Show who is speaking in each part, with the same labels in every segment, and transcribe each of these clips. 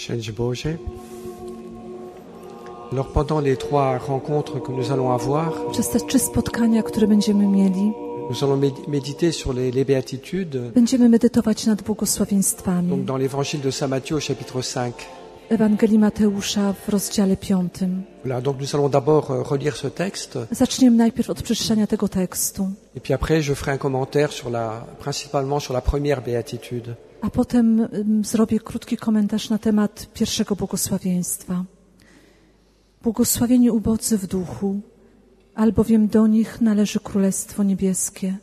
Speaker 1: Szczęść Boże. Alors pendant les 3 rencontres que nous allons avoir,
Speaker 2: Przez te 3 spotkania, które będziemy mieli,
Speaker 1: nous allons méditer sur les béatitudes.
Speaker 2: będziemy medytować nad błogosławieństwami.
Speaker 1: Donc dans l'évangile de Saint Matthieu au chapitre 5.
Speaker 2: Ewangelii Mateusza w rozdziale 5.
Speaker 1: Voilà, donc nous allons d'abord relire ce texte.
Speaker 2: Zaczniemy najpierw od przeczytania tego tekstu,
Speaker 1: Et puis après je ferai un commentaire principalement sur la première béatitude.
Speaker 2: a potem zrobię krótki komentarz na temat pierwszego błogosławieństwa. Błogosławieni ubodzy w duchu, albowiem do nich należy Królestwo Niebieskie.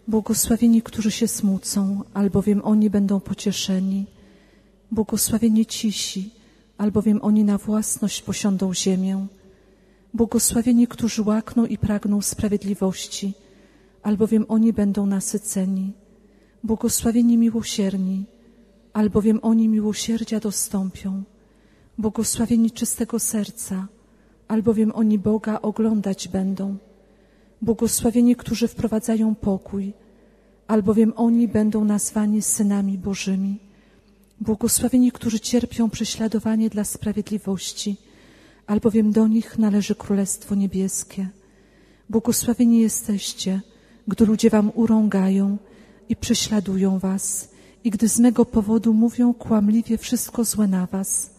Speaker 2: Błogosławieni, którzy się smucą, albowiem oni będą pocieszeni. Błogosławieni cisi, albowiem oni na własność posiądą ziemię. Błogosławieni, którzy łakną i pragną sprawiedliwości, albowiem oni będą nasyceni. Błogosławieni miłosierni, albowiem oni miłosierdzia dostąpią. Błogosławieni czystego serca, albowiem oni Boga oglądać będą. Błogosławieni, którzy wprowadzają pokój, albowiem oni będą nazwani synami Bożymi. Błogosławieni, którzy cierpią prześladowanie dla sprawiedliwości, albowiem do nich należy Królestwo Niebieskie. Błogosławieni jesteście, gdy ludzie wam urągają i prześladują was, i gdy z mego powodu mówią kłamliwie wszystko złe na was.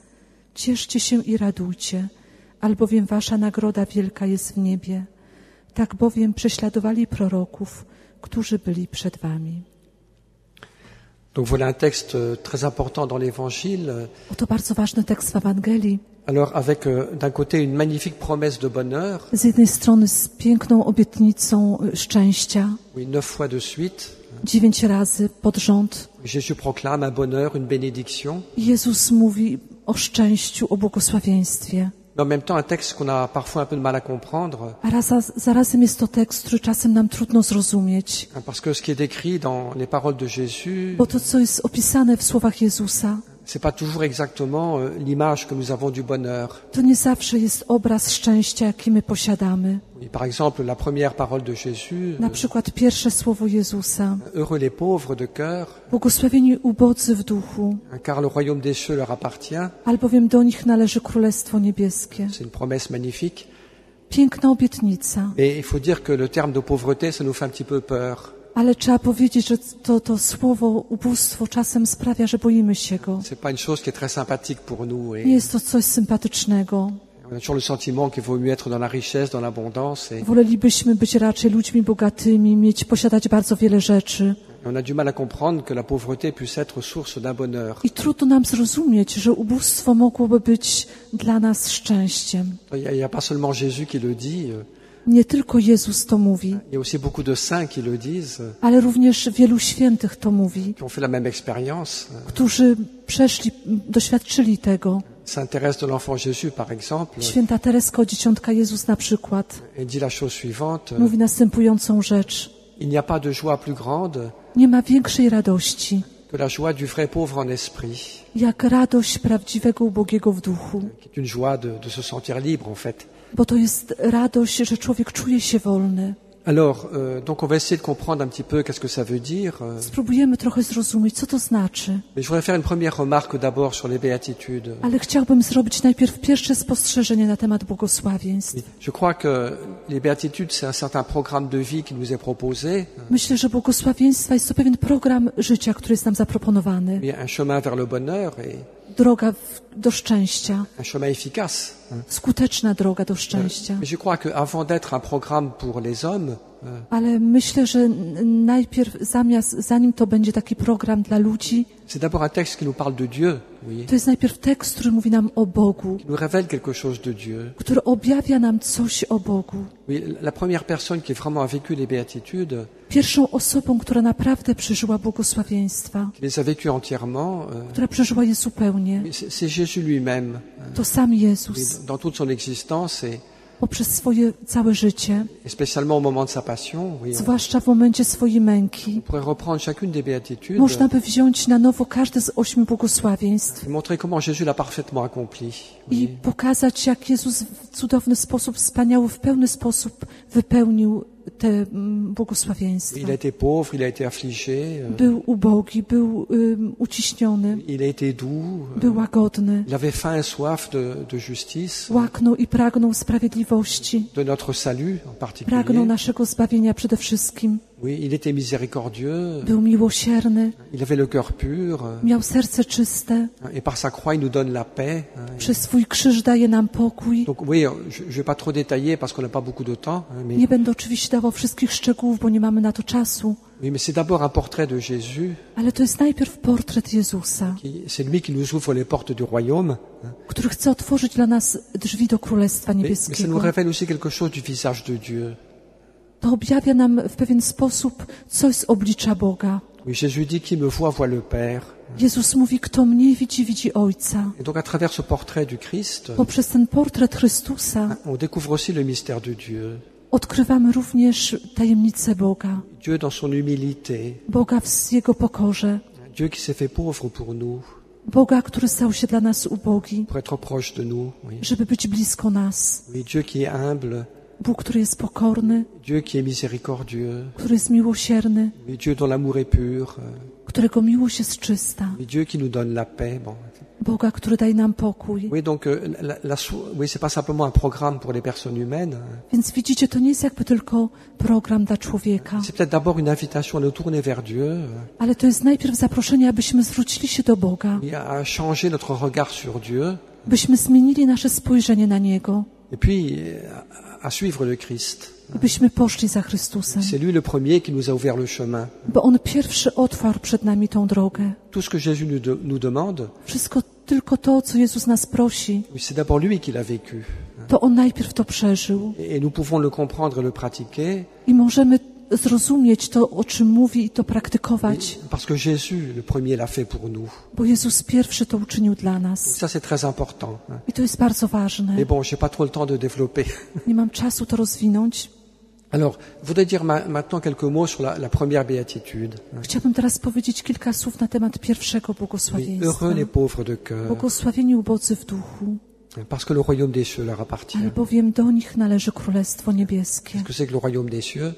Speaker 2: Cieszcie się i radujcie, albowiem wasza nagroda wielka jest w niebie. Tak bowiem prześladowali proroków, którzy byli przed wami.
Speaker 1: Donc voilà un texte très important dans l'évangile.
Speaker 2: Oto bardzo ważny tekst w Ewangelii.
Speaker 1: Alors avec d'un côté une magnifique promesse de bonheur.
Speaker 2: Z jednej strony z piękną obietnicą szczęścia.
Speaker 1: Oui, 9 fois de suite.
Speaker 2: 9 razy pod rząd.
Speaker 1: Jésus proclame un bonheur, une bénédiction.
Speaker 2: Jezus mówi o szczęściu, o błogosławieństwie.
Speaker 1: Mais en même temps un texte qu'on a parfois un peu de mal à comprendre.
Speaker 2: A zarazem jest to tekst, który czasem nam trudno zrozumieć.
Speaker 1: Parce que ce qui est décrit dans les paroles de Jésus,
Speaker 2: Bo to, co jest opisane w słowach Jezusa,
Speaker 1: c'est pas toujours exactement l'image que nous avons du bonheur.
Speaker 2: to nie zawsze jest obraz szczęścia, jaki my posiadamy.
Speaker 1: Oui, par exemple, la première parole de Jésus,
Speaker 2: Na przykład pierwsze słowo Jezusa.
Speaker 1: heureux les pauvres de cœur,
Speaker 2: Błogosławieni ubodzy w duchu,
Speaker 1: car le royaume des cieux leur appartient.
Speaker 2: albowiem do nich należy Królestwo Niebieskie.
Speaker 1: C'est une promesse magnifique.
Speaker 2: Piękna obietnica.
Speaker 1: Mais il faut dire que le terme de pauvreté, ça nous fait un petit peu peur.
Speaker 2: Ale trzeba powiedzieć, że to słowo ubóstwo czasem sprawia, że boimy się go.
Speaker 1: C'est pas une chose qui est très sympathique pour nous. Et
Speaker 2: Nie jest to coś sympatycznego.
Speaker 1: on a toujours le sentiment qu'il vaut mieux être dans la richesse, dans l'abondance. Et
Speaker 2: Wolelibyśmy być raczej ludźmi bogatymi, posiadać bardzo wiele rzeczy.
Speaker 1: on a du mal à comprendre que la pauvreté puisse être source d'un bonheur.
Speaker 2: I trudno nam zrozumieć, że ubóstwo mogłoby być dla nas szczęściem.
Speaker 1: Il y a pas seulement Jésus qui le dit.
Speaker 2: Nie tylko Jezus to mówi,
Speaker 1: Il y a aussi beaucoup de saints qui le disent,
Speaker 2: ale również wielu świętych to mówi,
Speaker 1: qui ont fait la même expérience.
Speaker 2: którzy doświadczyli tego.
Speaker 1: Saint Thérèse de l'Enfant Jésus, par exemple,
Speaker 2: Święta Tereska, dzieciątka Jezus na przykład,
Speaker 1: elle dit la chose suivante.
Speaker 2: mówi następującą rzecz.
Speaker 1: Il n'y a pas de joie plus grande
Speaker 2: Nie ma większej radości,
Speaker 1: que la joie du vrai pauvre en esprit,
Speaker 2: jak radość prawdziwego ubogiego w duchu.
Speaker 1: qui est une joie de se sentir libre, en fait.
Speaker 2: Bo to jest radość, że człowiek czuje się wolny.
Speaker 1: Alors, donc on va essayer de comprendre un petit peu qu'est-ce que ça veut dire.
Speaker 2: Spróbujemy trochę zrozumieć, co to znaczy.
Speaker 1: Mais je voudrais faire une première remarque d'abord sur les béatitudes.
Speaker 2: Ale chciałbym zrobić najpierw pierwsze spostrzeżenie na temat błogosławieństw.
Speaker 1: Je crois que les béatitudes, c'est un certain programme de vie qui nous est proposé,
Speaker 2: Myślę, że błogosławieństwa jest to pewien program życia, który jest nam zaproponowany.
Speaker 1: un chemin vers le bonheur et
Speaker 2: Droga do szczęścia.
Speaker 1: un chemin efficace.
Speaker 2: Skuteczna droga do szczęścia.
Speaker 1: Mais je crois qu'avant d'être un programme pour les hommes,
Speaker 2: Ale myślę, że najpierw zanim to będzie taki program dla ludzi,
Speaker 1: c'est d'abord un texte qui nous parle de Dieu, oui,
Speaker 2: to jest najpierw tekst, który mówi nam o Bogu,
Speaker 1: qui nous révèle quelque chose de Dieu.
Speaker 2: który objawia nam coś o Bogu.
Speaker 1: Oui, la première personne qui vraiment a vécu les béatitudes,
Speaker 2: Pierwszą osobą, która naprawdę przeżyła błogosławieństwa,
Speaker 1: qui les a vécues entièrement,
Speaker 2: która przeżyła je zupełnie,
Speaker 1: c'est Jésus lui-même,
Speaker 2: to sam Jezus,
Speaker 1: dans toute son existence et
Speaker 2: poprzez swoje całe życie,
Speaker 1: spécialement au moment de sa passion. Oui, on
Speaker 2: zwłaszcza w momencie swojej męki.
Speaker 1: pourrait reprendre chacune des béatitudes
Speaker 2: Można by wziąć na nowo każde z 8 błogosławieństw
Speaker 1: et montrer comment Jésus l'a parfaitement accompli.
Speaker 2: i pokazać, jak Jezus w cudowny sposób, wspaniały, w pełny sposób wypełnił te błogosławieństwa.
Speaker 1: Il a été pauvre, il a été affligé,
Speaker 2: Był ubogi, był uciśniony,
Speaker 1: il a été doux,
Speaker 2: był łagodny,
Speaker 1: il avait faim et soif de justice,
Speaker 2: łaknął i pragnął sprawiedliwości,
Speaker 1: de notre salut en
Speaker 2: pragnął
Speaker 1: particulier.
Speaker 2: naszego zbawienia przede wszystkim.
Speaker 1: Oui, il était miséricordieux,
Speaker 2: Był miłosierny,
Speaker 1: il avait le cœur pur,
Speaker 2: miał serce czyste,
Speaker 1: et par sa croix, il nous donne la paix.
Speaker 2: przez swój krzyż daje nam pokój.
Speaker 1: Donc oui, je ne vais pas trop détailler parce qu'on n'a pas beaucoup de temps, mais,
Speaker 2: Nie będę oczywiście dawał wszystkich szczegółów, bo nie mamy na to czasu,
Speaker 1: oui, mais c'est d'abord un portrait de Jésus.
Speaker 2: ale to jest najpierw portret Jezusa,
Speaker 1: C'est lui qui nous ouvre les portes du royaume.
Speaker 2: który chce otworzyć dla nas drzwi do Królestwa
Speaker 1: Mais ça
Speaker 2: Niebieskiego.
Speaker 1: nous révèle aussi quelque chose du visage de Dieu.
Speaker 2: To objawia nam w pewien sposób coś z oblicza Boga.
Speaker 1: Oui, Jésus dit, qui me voit, voit le Père.
Speaker 2: Jezus mówi, kto mnie widzi, widzi Ojca.
Speaker 1: Et donc à travers ce portrait du Christ,
Speaker 2: Poprzez ten portret Chrystusa
Speaker 1: on découvre aussi le mystère de Dieu.
Speaker 2: odkrywamy również tajemnicę Boga.
Speaker 1: Dieu dans son humilité.
Speaker 2: Boga w Jego pokorze.
Speaker 1: Dieu qui s'est fait pauvre pour nous,
Speaker 2: Boga, który stał się dla nas ubogi,
Speaker 1: pour être proche de nous. Oui.
Speaker 2: żeby być blisko nas.
Speaker 1: Oui, Dieu qui est humble,
Speaker 2: Bóg, który jest pokorny,
Speaker 1: Dieu qui est miséricordieux,
Speaker 2: który jest miłosierny,
Speaker 1: oui, Dieu dont l'amour est pur,
Speaker 2: którego miłość jest czysta.
Speaker 1: oui, Dieu qui nous donne la paix. Bon.
Speaker 2: Boga, który daje nam pokój.
Speaker 1: Oui, donc oui, c'est pas simplement un programme pour les personnes humaines.
Speaker 2: Więc widzicie, to nie jest jakby tylko program dla człowieka,
Speaker 1: C'est peut-être d'abord une invitation à nous tourner vers Dieu,
Speaker 2: ale to jest najpierw zaproszenie, abyśmy zwrócili się do Boga,
Speaker 1: et à changer notre regard sur Dieu,
Speaker 2: byśmy zmienili nasze spojrzenie na Niego,
Speaker 1: et puis à suivre le Christ.
Speaker 2: byśmy poszli za Chrystusem,
Speaker 1: C'est lui le premier qui nous a ouvert le chemin.
Speaker 2: bo On pierwszy otwarł przed nami tą drogę.
Speaker 1: Tout ce que Jésus nous demande,
Speaker 2: Wszystko tylko to, co Jezus nas prosi,
Speaker 1: oui, c'est d'abord lui qui l'a vécu.
Speaker 2: to On najpierw to przeżył
Speaker 1: Et nous pouvons le comprendre et le pratiquer,
Speaker 2: i możemy zrozumieć to, o czym mówi i to praktykować,
Speaker 1: parce que Jésus, le premier, l'a fait pour nous.
Speaker 2: bo Jezus pierwszy to uczynił dla nas.
Speaker 1: Ça, c'est très important.
Speaker 2: I to jest bardzo ważne.
Speaker 1: Mais bon, j'ai pas trop le temps de développer.
Speaker 2: Nie mam czasu to rozwinąć.
Speaker 1: Alors, je voudrais dire maintenant quelques mots sur la première béatitude.
Speaker 2: Chciałbym teraz powiedzieć kilka słów na temat pierwszego
Speaker 1: Oui,
Speaker 2: błogosławieństwa.
Speaker 1: heureux les pauvres de cœur,
Speaker 2: Błogosławieni ubodzy w duchu,
Speaker 1: parce que le royaume des cieux leur appartient.
Speaker 2: albowiem do nich należy Królestwo Niebieskie.
Speaker 1: Qu'est-ce que c'est que le royaume des cieux?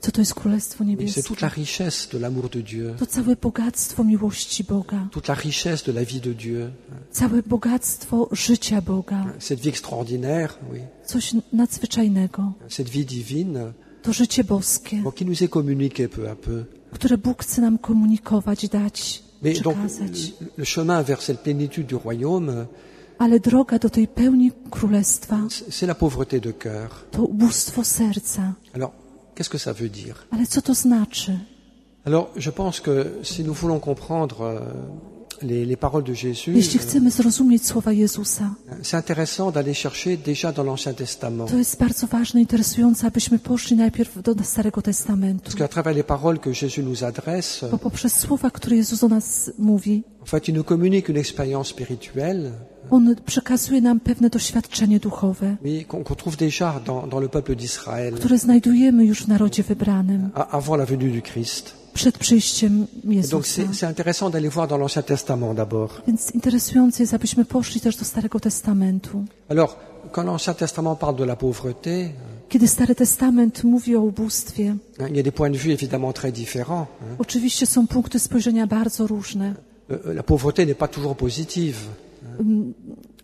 Speaker 2: Co to jest Królestwo
Speaker 1: Oui, c'est
Speaker 2: Niebieskie?
Speaker 1: toute la richesse de l'amour de Dieu,
Speaker 2: To całe bogactwo miłości Boga,
Speaker 1: toute la richesse de la vie de Dieu,
Speaker 2: całe bogactwo życia Boga,
Speaker 1: cette vie extraordinaire, oui,
Speaker 2: coś nadzwyczajnego.
Speaker 1: cette vie divine,
Speaker 2: To życie boskie,
Speaker 1: bon, qui nous est communiquée peu à peu.
Speaker 2: które Bóg chce nam komunikować, dać,
Speaker 1: Mais donc,
Speaker 2: przekazać.
Speaker 1: le chemin vers cette plénitude du royaume,
Speaker 2: Ale droga do tej pełni Królestwa
Speaker 1: c'est la pauvreté de cœur.
Speaker 2: to ubóstwo serca.
Speaker 1: Alors, qu'est-ce que ça veut dire?
Speaker 2: Ale co to znaczy?
Speaker 1: Alors, je pense que si nous voulons comprendre les paroles de Jésus,
Speaker 2: Jeśli chcemy zrozumieć słowa Jezusa,
Speaker 1: c'est intéressant d'aller chercher déjà dans l'Ancien Testament.
Speaker 2: to jest bardzo ważne, interesujące, abyśmy poszli najpierw do Starego Testamentu.
Speaker 1: Parce qu'à travers les paroles que Jésus nous adresse,
Speaker 2: Bo poprzez słowa, które Jezus o nas mówi,
Speaker 1: en fait, il nous communique une expérience spirituelle,
Speaker 2: On przekazuje nam pewne doświadczenie duchowe,
Speaker 1: oui, qu'on trouve déjà dans le peuple d'Israël,
Speaker 2: które znajdujemy już w narodzie wybranym,
Speaker 1: avant la venue du Christ.
Speaker 2: przed przyjściem
Speaker 1: Et donc,
Speaker 2: Jezusa.
Speaker 1: c'est intéressant d'aller voir dans l'Ancien Testament d'abord.
Speaker 2: Więc interesujące jest, abyśmy poszli też do Starego Testamentu.
Speaker 1: Alors, quand l'Ancien Testament parle de la pauvreté,
Speaker 2: Kiedy Stary Testament mówi o ubóstwie,
Speaker 1: il y a des points de vue évidemment très différents.
Speaker 2: oczywiście są punkty spojrzenia bardzo różne.
Speaker 1: La pauvreté n'est pas toujours positive.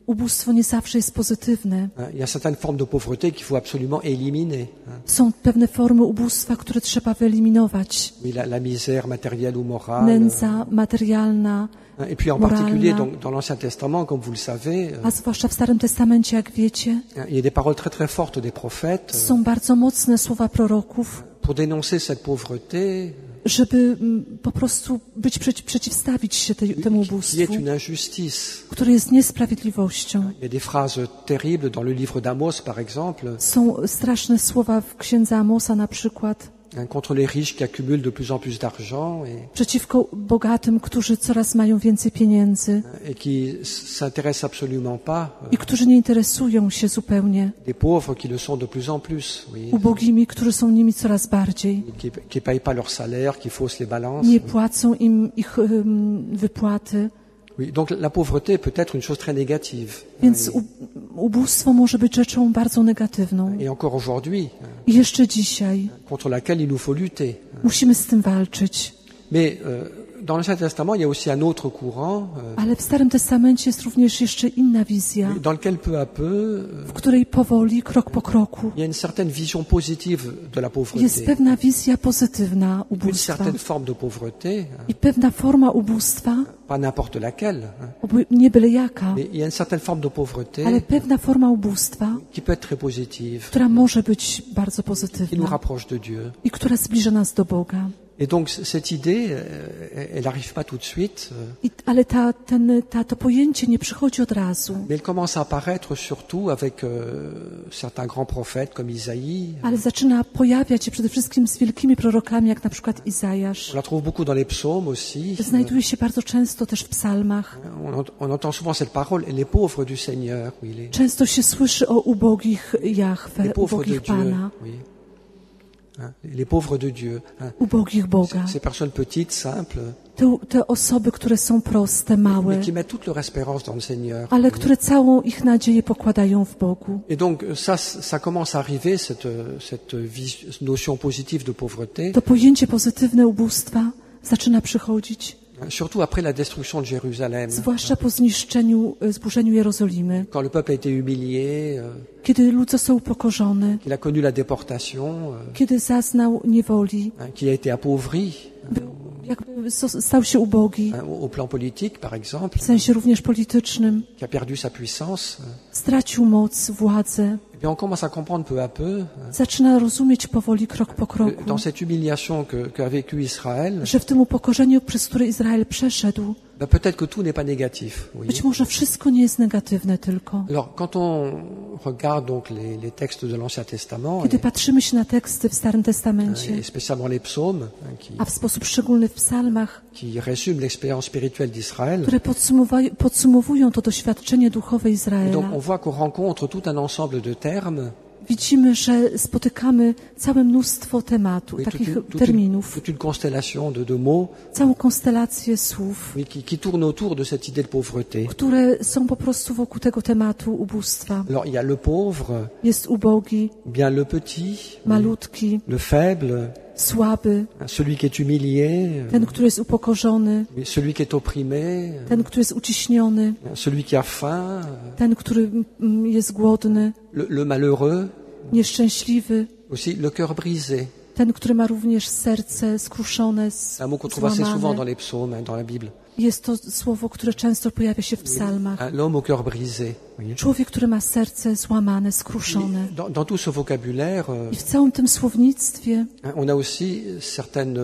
Speaker 2: Ubóstwo nie zawsze jest pozytywne.
Speaker 1: Il y a certaines formes de pauvreté qu'il faut absolument éliminer.
Speaker 2: Są pewne formy ubóstwa, które trzeba wyeliminować.
Speaker 1: Oui, la misère matérielle ou morale.
Speaker 2: Nędza materialna,
Speaker 1: Et puis en
Speaker 2: moralna.
Speaker 1: particulier donc, dans l'Ancien Testament, comme vous le savez,
Speaker 2: a zwłaszcza w Starym Testamencie, jak wiecie,
Speaker 1: il y a des paroles très très fortes des prophètes
Speaker 2: są bardzo mocne słowa proroków,
Speaker 1: pour dénoncer cette pauvreté
Speaker 2: żeby po prostu przeciwstawić się temu
Speaker 1: qui est
Speaker 2: ubóstwu,
Speaker 1: une injustice.
Speaker 2: które jest niesprawiedliwością.
Speaker 1: Il y a des phrases terribles dans le livre d'Amos, par exemple,
Speaker 2: Są straszne słowa w księdze Amosa na przykład,
Speaker 1: contre les riches qui accumulent de plus en plus d'argent
Speaker 2: przeciwko bogatym, którzy coraz mają więcej pieniędzy
Speaker 1: et qui s'intéressent absolument pas
Speaker 2: i którzy nie interesują się zupełnie
Speaker 1: des pauvres qui le sont de plus en plus, oui,
Speaker 2: ubogimi, którzy są nimi coraz bardziej.
Speaker 1: qui payent pas leur salaire, qui faussent les balances.
Speaker 2: Nie płacą im ich wypłaty.
Speaker 1: Oui, donc la pauvreté peut être une chose très négative.
Speaker 2: Więc ubóstwo może być rzeczą bardzo negatywną.
Speaker 1: Et encore aujourd'hui,
Speaker 2: I jeszcze dzisiaj
Speaker 1: contre laquelle il nous faut lutter.
Speaker 2: musimy z tym walczyć.
Speaker 1: Mais dans l'Ancien Testament, il y a aussi un autre courant
Speaker 2: Ale w Starym Testamencie jest również jeszcze inna wizja,
Speaker 1: dans lequel peu à peu,
Speaker 2: w której powoli, krok po kroku,
Speaker 1: il y a une certaine vision positive de la
Speaker 2: jest
Speaker 1: pauvreté,
Speaker 2: pewna wizja pozytywna
Speaker 1: une
Speaker 2: ubóstwa
Speaker 1: certaine forme de pauvreté,
Speaker 2: i pewna forma ubóstwa,
Speaker 1: pas n'importe laquelle,
Speaker 2: nie byle jaka,
Speaker 1: mais il y a une certaine forme de pauvreté
Speaker 2: ale pewna forma ubóstwa,
Speaker 1: qui peut être très positive,
Speaker 2: która może być bardzo
Speaker 1: qui nous
Speaker 2: pozytywna
Speaker 1: rapproche de Dieu.
Speaker 2: i która zbliża nas do Boga.
Speaker 1: Et donc cette idée, elle n'arrive pas tout de suite,
Speaker 2: Ale to pojęcie nie przychodzi od razu,
Speaker 1: mais elle commence à apparaître surtout avec certains grands prophètes comme Isaïe.
Speaker 2: ale zaczyna pojawiać się przede wszystkim z wielkimi prorokami, jak na przykład Izajasz.
Speaker 1: On la trouve beaucoup dans les psaumes aussi.
Speaker 2: Znajduje się bardzo często też w psalmach.
Speaker 1: On entend souvent cette parole, les pauvres du Seigneur. Oui,
Speaker 2: Często się słyszy o ubogich Jahwe,
Speaker 1: les pauvres de
Speaker 2: ubogich
Speaker 1: Dieu.
Speaker 2: Pana,
Speaker 1: Oui. Les pauvres de Dieu.
Speaker 2: ubogich Boga.
Speaker 1: Ces personnes petites, simples,
Speaker 2: Te osoby, które są proste, małe,
Speaker 1: mais qui mettent toute leur espérance dans le Seigneur.
Speaker 2: ale które całą ich nadzieję pokładają w Bogu.
Speaker 1: Et donc ça commence à arriver, cette notion positive de pauvreté,
Speaker 2: To pojęcie pozytywne ubóstwa zaczyna przychodzić,
Speaker 1: surtout après la destruction de Jérusalem.
Speaker 2: zwłaszcza po zburzeniu Jerozolimy,
Speaker 1: Quand le peuple a été humilié,
Speaker 2: kiedy lud został upokorzony,
Speaker 1: qu'il a connu la déportation,
Speaker 2: kiedy zaznał niewoli,
Speaker 1: qu'il a été appauvri
Speaker 2: jakby stał się ubogi,
Speaker 1: au plan politique, par exemple,
Speaker 2: w sensie również politycznym,
Speaker 1: qui a perdu sa puissance.
Speaker 2: stracił moc, władzę,
Speaker 1: Et bien on commence à comprendre peu à peu,
Speaker 2: zaczyna rozumieć powoli, krok po kroku,
Speaker 1: dans cette humiliation qu'a vécu Israël,
Speaker 2: że w tym upokorzeniu, przez które Izrael przeszedł,
Speaker 1: peut-être que tout n'est pas négatif. Oui.
Speaker 2: być może wszystko nie jest negatywne tylko.
Speaker 1: Alors, quand on regarde donc les textes de l'Ancien Testament,
Speaker 2: Kiedy patrzymy się na teksty w Starym Testamencie,
Speaker 1: et spécialement les psaumes,
Speaker 2: a w sposób szczególny w psalmach,
Speaker 1: qui résument l'expérience spirituelle d'Israël,
Speaker 2: które podsumowują to doświadczenie duchowe
Speaker 1: donc
Speaker 2: Izraela,
Speaker 1: on voit qu'on rencontre tout un ensemble de termes,
Speaker 2: widzimy, że spotykamy całe mnóstwo tematów,
Speaker 1: oui,
Speaker 2: takich terminów,
Speaker 1: toute une constellation de mots
Speaker 2: całą konstelację słów,
Speaker 1: oui, qui tournent autour de cette idée de pauvreté.
Speaker 2: które są po prostu wokół tego tematu ubóstwa.
Speaker 1: Alors, il y a le pauvre,
Speaker 2: Jest ubogi,
Speaker 1: bien le petit,
Speaker 2: malutki,
Speaker 1: le faible,
Speaker 2: słaby,
Speaker 1: celui qui est humilié,
Speaker 2: ten, który jest upokorzony,
Speaker 1: celui qui est opprimé,
Speaker 2: ten, który jest uciśniony,
Speaker 1: celui qui a faim,
Speaker 2: ten, który jest głodny,
Speaker 1: le malheureux,
Speaker 2: nieszczęśliwy,
Speaker 1: aussi le cœur brisé.
Speaker 2: ten, który ma również serce skruszone,
Speaker 1: C'est un mot qu'on trouve assez souvent dans
Speaker 2: złamane.
Speaker 1: les psaumes, dans la Bible.
Speaker 2: Jest to słowo, które często pojawia się w psalmach.
Speaker 1: L'homme au cœur brisé. Voyez.
Speaker 2: Człowiek, który ma serce złamane, skruszone.
Speaker 1: Dans tout ce vocabulaire,
Speaker 2: I w całym tym słownictwie
Speaker 1: on a aussi certaines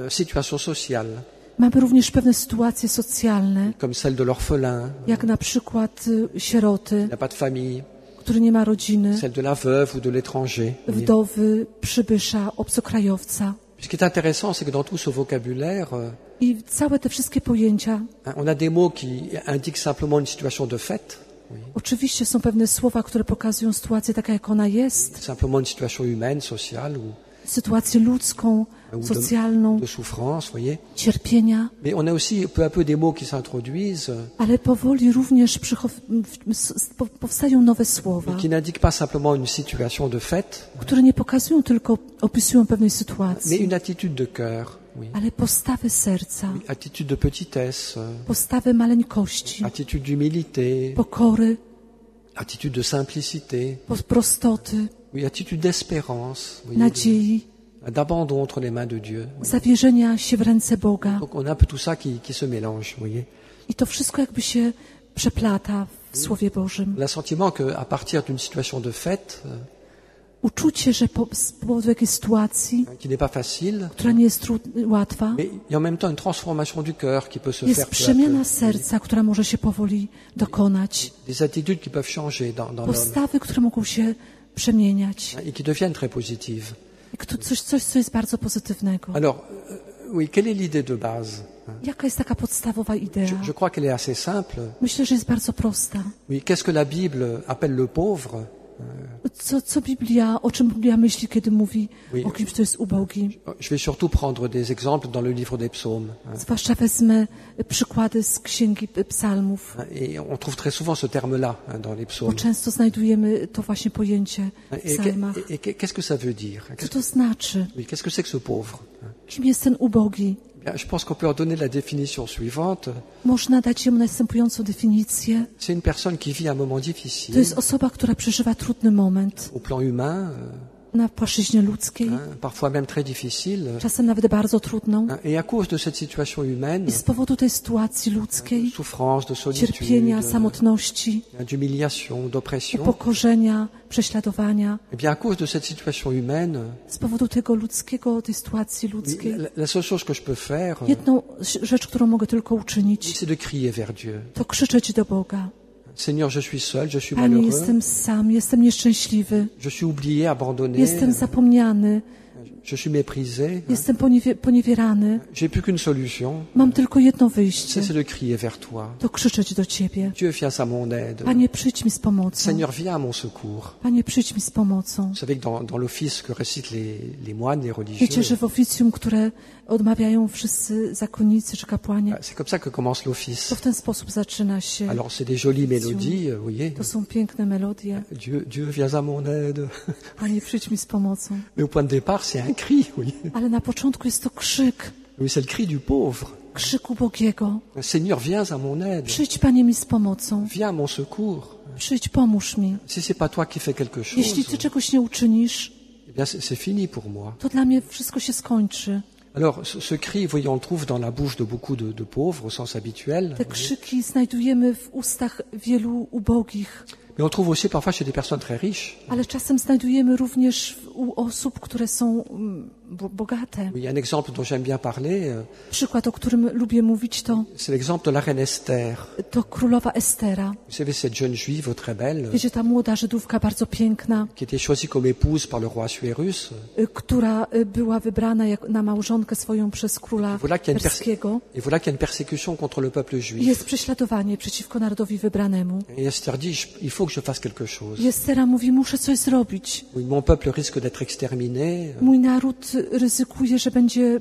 Speaker 1: situations sociales,
Speaker 2: mamy również pewne sytuacje socjalne,
Speaker 1: comme celle de l'orphelin,
Speaker 2: jak na przykład sieroty,
Speaker 1: qui n'a pas de famille,
Speaker 2: który nie ma rodziny,
Speaker 1: celle de la veuve ou de l'étranger. Voyez.
Speaker 2: wdowy, przybysza, obcokrajowca.
Speaker 1: Ce qui est intéressant, c'est que dans tout ce vocabulaire,
Speaker 2: I całe te wszystkie pojęcia,
Speaker 1: on a des mots qui indiquent simplement une situation de fait, oui.
Speaker 2: oczywiście są pewne słowa, które pokazują sytuację taka, jak ona jest,
Speaker 1: Simplement une situation humaine, sociale ou
Speaker 2: sytuację ludzką, socjalną,
Speaker 1: de souffrance, voyez.
Speaker 2: cierpienia,
Speaker 1: Mais on a aussi peu à peu des mots qui s'introduisent,
Speaker 2: ale powoli również powstają nowe słowa,
Speaker 1: qui n'indiquent pas simplement une situation de fait,
Speaker 2: które nie pokazują tylko, opisują pewnej
Speaker 1: mais
Speaker 2: sytuacji,
Speaker 1: une attitude de cœur, oui.
Speaker 2: ale postawy serca,
Speaker 1: Attitude de petitesse,
Speaker 2: postawy maleńkości,
Speaker 1: attitude d'humilité,
Speaker 2: pokory,
Speaker 1: attitude de simplicité,
Speaker 2: prostoty,
Speaker 1: oui, attitude d'espérance, oui,
Speaker 2: nadziei,
Speaker 1: d'abandon entre les mains de Dieu.
Speaker 2: zawierzenia się w ręce Boga.
Speaker 1: Donc on a un peu tout ça qui se mélange, vous voyez.
Speaker 2: I to wszystko jakby się przeplata w Słowie Bożym.
Speaker 1: L'assentiment qu'à partir d'une situation de fait,
Speaker 2: Uczucie, że z powodu jakiejś sytuacji,
Speaker 1: qui n'est pas facile,
Speaker 2: która nie jest łatwa,
Speaker 1: mais il y a en même temps une transformation du cœur qui peut se
Speaker 2: jest
Speaker 1: faire peu à
Speaker 2: przemiana
Speaker 1: peu.
Speaker 2: serca, która może się powoli dokonać.
Speaker 1: Des attitudes qui peuvent changer dans l'homme
Speaker 2: Postawy, które mogą się przemieniać.
Speaker 1: et qui deviennent très positives.
Speaker 2: I coś, co jest bardzo pozytywnego.
Speaker 1: Alors, oui, quelle est l'idée de base?
Speaker 2: Jaka jest taka podstawowa idea?
Speaker 1: Je crois qu'elle est assez simple.
Speaker 2: Myślę, że jest bardzo prosta.
Speaker 1: Oui, qu'est-ce que la Bible appelle le pauvre?
Speaker 2: O czym Biblia myśli, kiedy mówi
Speaker 1: Oui.
Speaker 2: o kimś, kto jest ubogi?
Speaker 1: Je vais surtout prendre des exemples dans le livre des psaumes.
Speaker 2: Zwłaszcza wezmę przykłady z Księgi Psalmów,
Speaker 1: Et on trouve très souvent ce terme-là dans les
Speaker 2: bo
Speaker 1: psaumes.
Speaker 2: często znajdujemy to właśnie pojęcie w
Speaker 1: Et
Speaker 2: psalmach.
Speaker 1: qu'est-ce que ça veut dire?
Speaker 2: Co to znaczy?
Speaker 1: Oui, qu'est-ce que c'est que ce pauvre?
Speaker 2: Kim jest ten ubogi?
Speaker 1: Bien, je pense qu'on peut en donner la définition suivante.
Speaker 2: Można dać jemu następującą definicję.
Speaker 1: C'est une personne qui vit un moment
Speaker 2: To
Speaker 1: difficile
Speaker 2: jest osoba, która przeżywa trudny moment
Speaker 1: au plan humain,
Speaker 2: na płaszczyźnie ludzkiej,
Speaker 1: parfois même très difficile.
Speaker 2: czasem nawet bardzo trudną.
Speaker 1: Et à cause de cette situation humaine,
Speaker 2: I z powodu tej sytuacji ludzkiej,
Speaker 1: souffrance, de solitude,
Speaker 2: cierpienia, samotności,
Speaker 1: d'humiliation, d'oppression,
Speaker 2: upokorzenia, prześladowania,
Speaker 1: eh bien à cause de cette situation humaine,
Speaker 2: z powodu tej sytuacji ludzkiej,
Speaker 1: la seule chose que je peux faire,
Speaker 2: jedną rzecz, którą mogę tylko uczynić,
Speaker 1: c'est de crier vers Dieu.
Speaker 2: to krzyczeć do Boga.
Speaker 1: Seigneur, je suis seul, je suis
Speaker 2: Panie,
Speaker 1: malheureux,
Speaker 2: jestem sam, jestem nieszczęśliwy,
Speaker 1: je suis oublié, abandonné,
Speaker 2: jestem zapomniany,
Speaker 1: je suis méprisé,
Speaker 2: jestem poniewierany.
Speaker 1: j'ai plus qu'une solution,
Speaker 2: Mam tylko jedno wyjście,
Speaker 1: c'est de crier vers toi.
Speaker 2: to krzyczeć do Ciebie.
Speaker 1: Dieu, viens à mon aide.
Speaker 2: Panie, przyjdź mi z pomocą.
Speaker 1: Seigneur, viens à mon secours.
Speaker 2: Panie, przyjdź mi z pomocą.
Speaker 1: Vous savez que dans l'office que récitent les moines, les
Speaker 2: Wiecie,
Speaker 1: religieux,
Speaker 2: że w oficjum, które odmawiają wszyscy zakonnicy czy kapłani,
Speaker 1: c'est comme ça que commence l'office.
Speaker 2: to w ten sposób zaczyna się.
Speaker 1: Alors c'est des jolies mélodies, vous voyez.
Speaker 2: To są piękne melodie.
Speaker 1: Dieu, viens à mon aide.
Speaker 2: Panie, przyjdź mi z pomocą.
Speaker 1: Mais au point de départ, c'est un cri, vous voyez.
Speaker 2: Ale na początku jest to krzyk.
Speaker 1: Oui, c'est le cri du pauvre.
Speaker 2: Krzyk ubogiego.
Speaker 1: Seigneur, viens à mon aide.
Speaker 2: Przyjdź, Panie, mi z pomocą.
Speaker 1: Viens à mon secours.
Speaker 2: Przyjdź, pomóż mi.
Speaker 1: Si c'est pas toi qui fais quelque chose,
Speaker 2: Jeśli Ty czegoś nie uczynisz,
Speaker 1: eh bien c'est fini pour moi.
Speaker 2: to dla mnie wszystko się skończy.
Speaker 1: Alors, ce cri, vous voyez, on le trouve dans la bouche de beaucoup de pauvres au sens habituel.
Speaker 2: Te krzyki znajdujemy w ustach wielu ubogich,
Speaker 1: Mais on le trouve aussi parfois chez des personnes très riches.
Speaker 2: ale czasem znajdujemy również u osób, które są bogate.
Speaker 1: Oui, un exemple dont j'aime bien parler,
Speaker 2: Przykład, o którym lubię mówić,
Speaker 1: c'est l'exemple de la reine Esther.
Speaker 2: to królowa Estera.
Speaker 1: Vous savez, cette jeune juive très belle,
Speaker 2: Wiecie, ta młoda Żydówka, bardzo piękna,
Speaker 1: qui était choisie comme épouse par le roi Assuérus.
Speaker 2: która była wybrana na małżonkę swoją przez króla
Speaker 1: Voilà qu'il y a une
Speaker 2: perskiego.
Speaker 1: Et voilà qu'il y a une persécution contre le peuple juif.
Speaker 2: Jest prześladowanie przeciwko narodowi wybranemu.
Speaker 1: Et Esther dit, il faut que je fasse quelque chose.
Speaker 2: I Estera mówi, muszę coś zrobić.
Speaker 1: Oui, mon peuple risque d'être exterminé.
Speaker 2: Mój naród ryzykuje, że będzie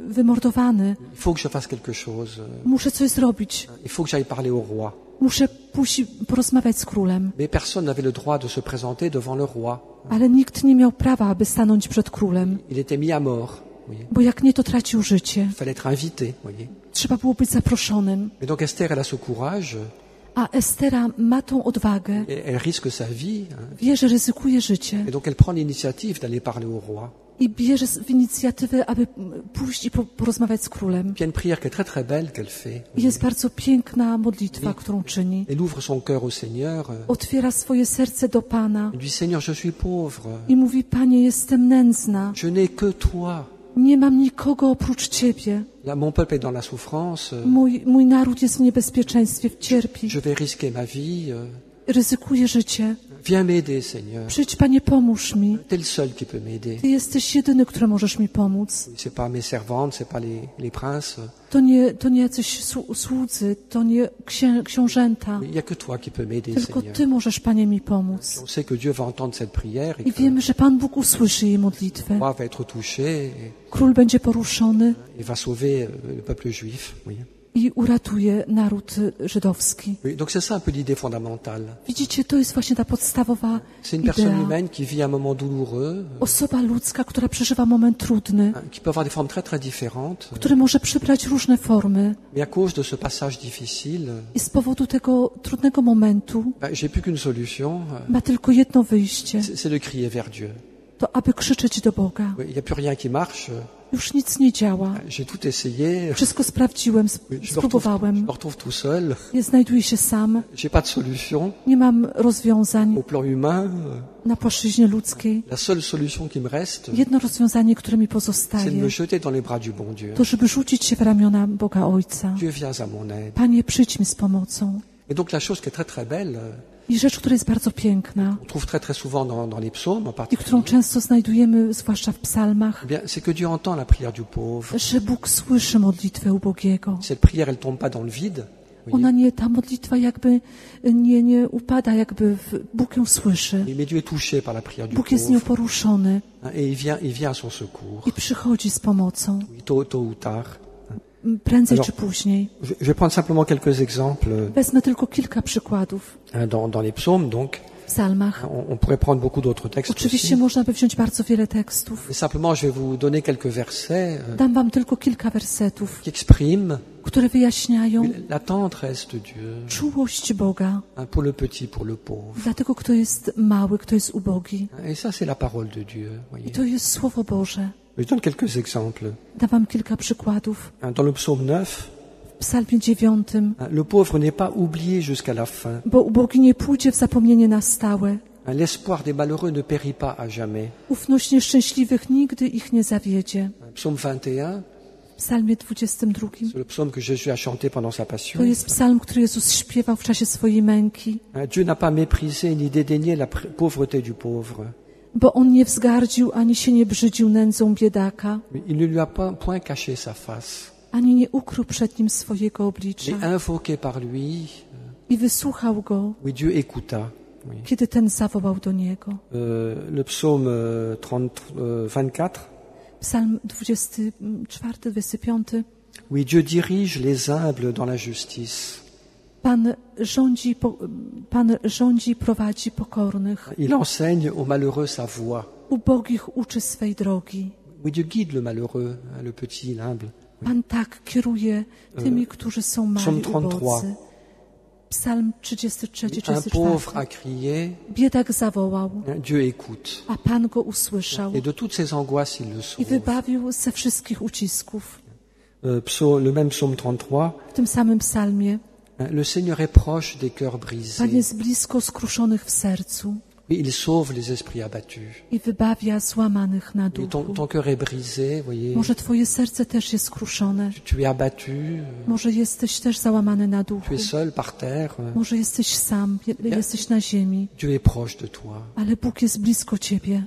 Speaker 2: wymordowany.
Speaker 1: Il faut que je fasse quelque chose.
Speaker 2: Muszę coś zrobić.
Speaker 1: Il faut que j'aille parler au roi.
Speaker 2: Muszę pójść porozmawiać z królem.
Speaker 1: Mais personne n'avait le droit de se présenter devant le roi.
Speaker 2: Ale nikt nie miał prawa, aby stanąć przed królem.
Speaker 1: Il était mis à mort. Voyez.
Speaker 2: Bo jak nie, to tracił życie.
Speaker 1: Il fallait être invité. Voyez.
Speaker 2: Trzeba było być zaproszonym.
Speaker 1: Et donc Esther, elle a ce courage.
Speaker 2: A Estera ma tą odwagę.
Speaker 1: Et elle risque sa vie.
Speaker 2: Wie, że ryzykuje życie.
Speaker 1: Et donc elle prend l'initiative d'aller parler au roi.
Speaker 2: I bierze inicjatywę, aby pójść i porozmawiać z królem.
Speaker 1: Puis il y a une prière qui est très très belle qu'elle fait.
Speaker 2: I jest bardzo piękna modlitwa, którą czyni.
Speaker 1: Elle ouvre son cœur au Seigneur.
Speaker 2: Otwiera swoje serce do Pana
Speaker 1: Elle dit, Seigneur, je suis pauvre.
Speaker 2: i mówi, Panie, jestem nędzna.
Speaker 1: Je n'ai que toi.
Speaker 2: Nie mam nikogo oprócz Ciebie.
Speaker 1: Là, mon peuple est dans la souffrance.
Speaker 2: Mój naród jest w niebezpieczeństwie, cierpi.
Speaker 1: Je vais risquer ma vie.
Speaker 2: Ryzykuje życie.
Speaker 1: Viens m'aider, Seigneur.
Speaker 2: Przyjdź, Panie, pomóż mi.
Speaker 1: T'es le seul qui peut m'aider.
Speaker 2: Ty jesteś jedyny, który możesz mi pomóc.
Speaker 1: C'est pas mes servantes, c'est pas les princes.
Speaker 2: To nie jacyś słudzy, to nie książęta.
Speaker 1: Il y a que toi qui peux m'aider,
Speaker 2: Tylko
Speaker 1: Seigneur.
Speaker 2: Ty możesz, Panie, mi pomóc.
Speaker 1: On sait que Dieu va entendre cette prière et
Speaker 2: I
Speaker 1: que
Speaker 2: wiemy, że Pan Bóg usłyszy jej modlitwę.
Speaker 1: le roi va être touché
Speaker 2: Król będzie poruszony
Speaker 1: et va sauver le peuple juif. Oui.
Speaker 2: i uratuje naród żydowski.
Speaker 1: Oui, donc c'est ça un peu l'idée fondamentale.
Speaker 2: Widzicie, to jest właśnie ta podstawowa
Speaker 1: C'est une personne
Speaker 2: idea.
Speaker 1: humaine qui vit un moment douloureux,
Speaker 2: Osoba ludzka, która przeżywa moment trudny,
Speaker 1: qui peut avoir des formes très très différentes,
Speaker 2: który może przybrać różne formy.
Speaker 1: mais à cause de ce passage difficile,
Speaker 2: I z powodu tego trudnego momentu
Speaker 1: j'ai plus qu'une solution,
Speaker 2: ma tylko jedno wyjście.
Speaker 1: c'est de crier vers Dieu.
Speaker 2: To aby krzyczeć do Boga.
Speaker 1: Oui, il n'y a plus rien qui marche,
Speaker 2: Już nic nie działa.
Speaker 1: j'ai tout essayé,
Speaker 2: Wszystko sprawdziłem,
Speaker 1: je me
Speaker 2: spróbowałem.
Speaker 1: retrouve tout seul,
Speaker 2: Znajduję się sam.
Speaker 1: j'ai pas de solution
Speaker 2: Nie mam rozwiązań
Speaker 1: au plan humain.
Speaker 2: na płaszczyźnie ludzkiej.
Speaker 1: La seule solution qui me reste,
Speaker 2: Jedno rozwiązanie, które mi
Speaker 1: c'est de
Speaker 2: pozostaje,
Speaker 1: me jeter dans les bras du bon Dieu.
Speaker 2: to żeby rzucić się w ramiona Boga Ojca.
Speaker 1: Dieu vient à mon aide.
Speaker 2: Panie, przyjdź mi z pomocą.
Speaker 1: Et donc la chose qui est très très belle,
Speaker 2: I rzecz, która jest bardzo piękna
Speaker 1: on trouve très très souvent dans les psaumes en
Speaker 2: i którą
Speaker 1: particulier,
Speaker 2: często znajdujemy, zwłaszcza w psalmach,
Speaker 1: eh bien, c'est que Dieu entend la prière du pauvre.
Speaker 2: że Bóg słyszy modlitwę ubogiego.
Speaker 1: Cette prière, elle tombe pas dans le vide.
Speaker 2: Ta modlitwa jakby nie upada, jakby Bóg ją słyszy.
Speaker 1: Mais Dieu est touché par la prière du
Speaker 2: Bóg jest nią
Speaker 1: pauvre.
Speaker 2: poruszony
Speaker 1: Et il vient à son secours,
Speaker 2: i przychodzi z pomocą,
Speaker 1: tôt ou tard.
Speaker 2: prędzej
Speaker 1: Alors,
Speaker 2: czy później.
Speaker 1: Je vais prendre simplement quelques exemples
Speaker 2: Wezmę tylko kilka przykładów
Speaker 1: dans les psaumes, donc.
Speaker 2: w psalmach.
Speaker 1: On pourrait prendre beaucoup d'autres textes
Speaker 2: Oczywiście
Speaker 1: aussi.
Speaker 2: można by wziąć bardzo wiele tekstów.
Speaker 1: Mais simplement, je vais vous donner quelques versets
Speaker 2: Dam wam tylko kilka wersetów,
Speaker 1: qui expriment
Speaker 2: które wyjaśniają
Speaker 1: la tendresse de Dieu
Speaker 2: czułość Boga
Speaker 1: pour le petit, pour le pauvre.
Speaker 2: dla tego, kto jest mały, kto jest ubogi.
Speaker 1: Et ça, c'est la parole de Dieu.
Speaker 2: I
Speaker 1: Voyez.
Speaker 2: to jest Słowo Boże.
Speaker 1: Je donne quelques exemples.
Speaker 2: Dam wam kilka przykładów.
Speaker 1: Dans le psaume 9,
Speaker 2: W psalmie 9,
Speaker 1: le pauvre n'est pas oublié jusqu'à la fin.
Speaker 2: bo ubogi nie pójdzie w zapomnienie na stałe.
Speaker 1: L'espoir des malheureux ne périt pas à jamais.
Speaker 2: Ufność nieszczęśliwych nigdy ich nie zawiedzie.
Speaker 1: Psaume 21,
Speaker 2: W psalmie 22
Speaker 1: c'est le psaume que Jésus a chanté pendant sa passion.
Speaker 2: to jest psalm, który Jezus śpiewał w czasie swojej męki.
Speaker 1: Dieu n'a pas méprisé ni dédaigné la pauvreté du pauvre.
Speaker 2: Bo On nie wzgardził, ani się nie brzydził nędzą biedaka,
Speaker 1: Il ne lui a point caché sa face.
Speaker 2: ani nie ukrył przed nim swojego oblicza.
Speaker 1: Mais invoqué par lui,
Speaker 2: I wysłuchał go,
Speaker 1: oui, Dieu écouta. Oui.
Speaker 2: kiedy ten zawołał do niego.
Speaker 1: Le psaume 24,
Speaker 2: Psalm 24, 25.
Speaker 1: oui, Dieu dirige les humbles dans la justice.
Speaker 2: Pan rządzi i prowadzi pokornych.
Speaker 1: Il enseigne aux malheureux sa voie.
Speaker 2: Ubogich uczy swej drogi.
Speaker 1: Oui, Dieu guide le malheureux, le petit, l'humble.
Speaker 2: Pan tak kieruje tymi, którzy są mali,
Speaker 1: Psalm 33.
Speaker 2: ubodzy. Psalm 33,
Speaker 1: Un pauvre
Speaker 2: 34.
Speaker 1: a crié,
Speaker 2: Biedak zawołał,
Speaker 1: Dieu écoute.
Speaker 2: a Pan go usłyszał
Speaker 1: Et de toutes ses angoisses, il le
Speaker 2: i
Speaker 1: sauve.
Speaker 2: wybawił ze wszystkich ucisków.
Speaker 1: Le même psaume 33,
Speaker 2: W tym samym psalmie
Speaker 1: le Seigneur est proche des cœurs
Speaker 2: Pan
Speaker 1: brisés.
Speaker 2: jest blisko skruszonych w sercu
Speaker 1: Oui, il sauve les esprits abattus.
Speaker 2: i wybawia złamanych na
Speaker 1: Oui,
Speaker 2: duchu.
Speaker 1: ton cœur est brisé, voyez.
Speaker 2: Może twoje serce też jest skruszone.
Speaker 1: Tu es abattu,
Speaker 2: Może jesteś też załamany na duchu.
Speaker 1: tu es seul par terre.
Speaker 2: Może jesteś sam, jesteś na ziemi,
Speaker 1: Dieu est proche de toi.
Speaker 2: ale Bóg jest blisko ciebie.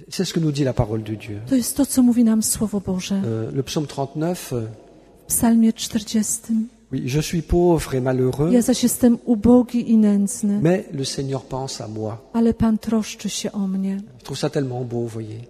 Speaker 1: C'est ce que nous dit la parole de Dieu.
Speaker 2: To jest to, co mówi nam Słowo Boże.
Speaker 1: Le psaume 39,
Speaker 2: W psalmie 40.
Speaker 1: oui, je suis pauvre et malheureux,
Speaker 2: Ja zaś jestem ubogi i nędzny,
Speaker 1: mais le Seigneur pense à moi.
Speaker 2: ale Pan troszczy się o mnie.
Speaker 1: Je trouve ça tellement beau, voyez.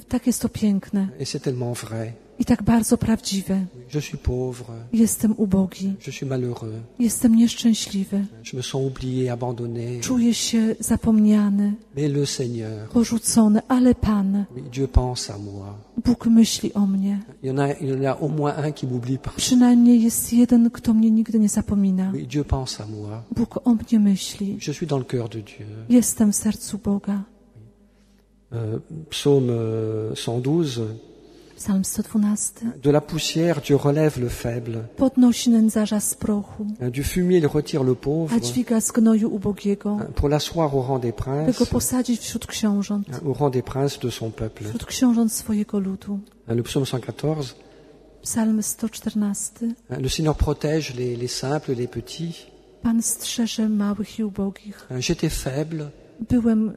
Speaker 2: Tak jest to piękne
Speaker 1: Et c'est tellement vrai.
Speaker 2: i tak bardzo prawdziwe.
Speaker 1: Je suis pauvre,
Speaker 2: Jestem ubogi,
Speaker 1: je suis malheureux,
Speaker 2: jestem nieszczęśliwy,
Speaker 1: je me sens oublié, abandonné,
Speaker 2: czuję się zapomniany,
Speaker 1: mais le Seigneur,
Speaker 2: porzucony, ale Pan,
Speaker 1: oui, Dieu pense à moi.
Speaker 2: Bóg myśli o mnie.
Speaker 1: Il y en a au moins un qui m'oublie pas.
Speaker 2: Przynajmniej jest jeden, kto mnie nigdy nie zapomina.
Speaker 1: Oui, Dieu pense à moi.
Speaker 2: Bóg o mnie myśli.
Speaker 1: Je suis dans le cœur de Dieu.
Speaker 2: Jestem w sercu Boga.
Speaker 1: Psaume 112.
Speaker 2: Psalm 112.
Speaker 1: De la poussière, Dieu relève le faible.
Speaker 2: Podnosi nędzarza z prochu,
Speaker 1: Du fumier, il retire le pauvre
Speaker 2: a dźwiga z gnoju ubogiego,
Speaker 1: pour l'asseoir au rang des
Speaker 2: by go
Speaker 1: princes,
Speaker 2: posadzić wśród książąt,
Speaker 1: au rang des princes de son peuple.
Speaker 2: wśród książąt swojego ludu.
Speaker 1: Le psaume 114.
Speaker 2: Psalm 114.
Speaker 1: Le Seigneur protège les simples, les petits.
Speaker 2: Pan strzeże małych i ubogich.
Speaker 1: J'étais faible
Speaker 2: Byłem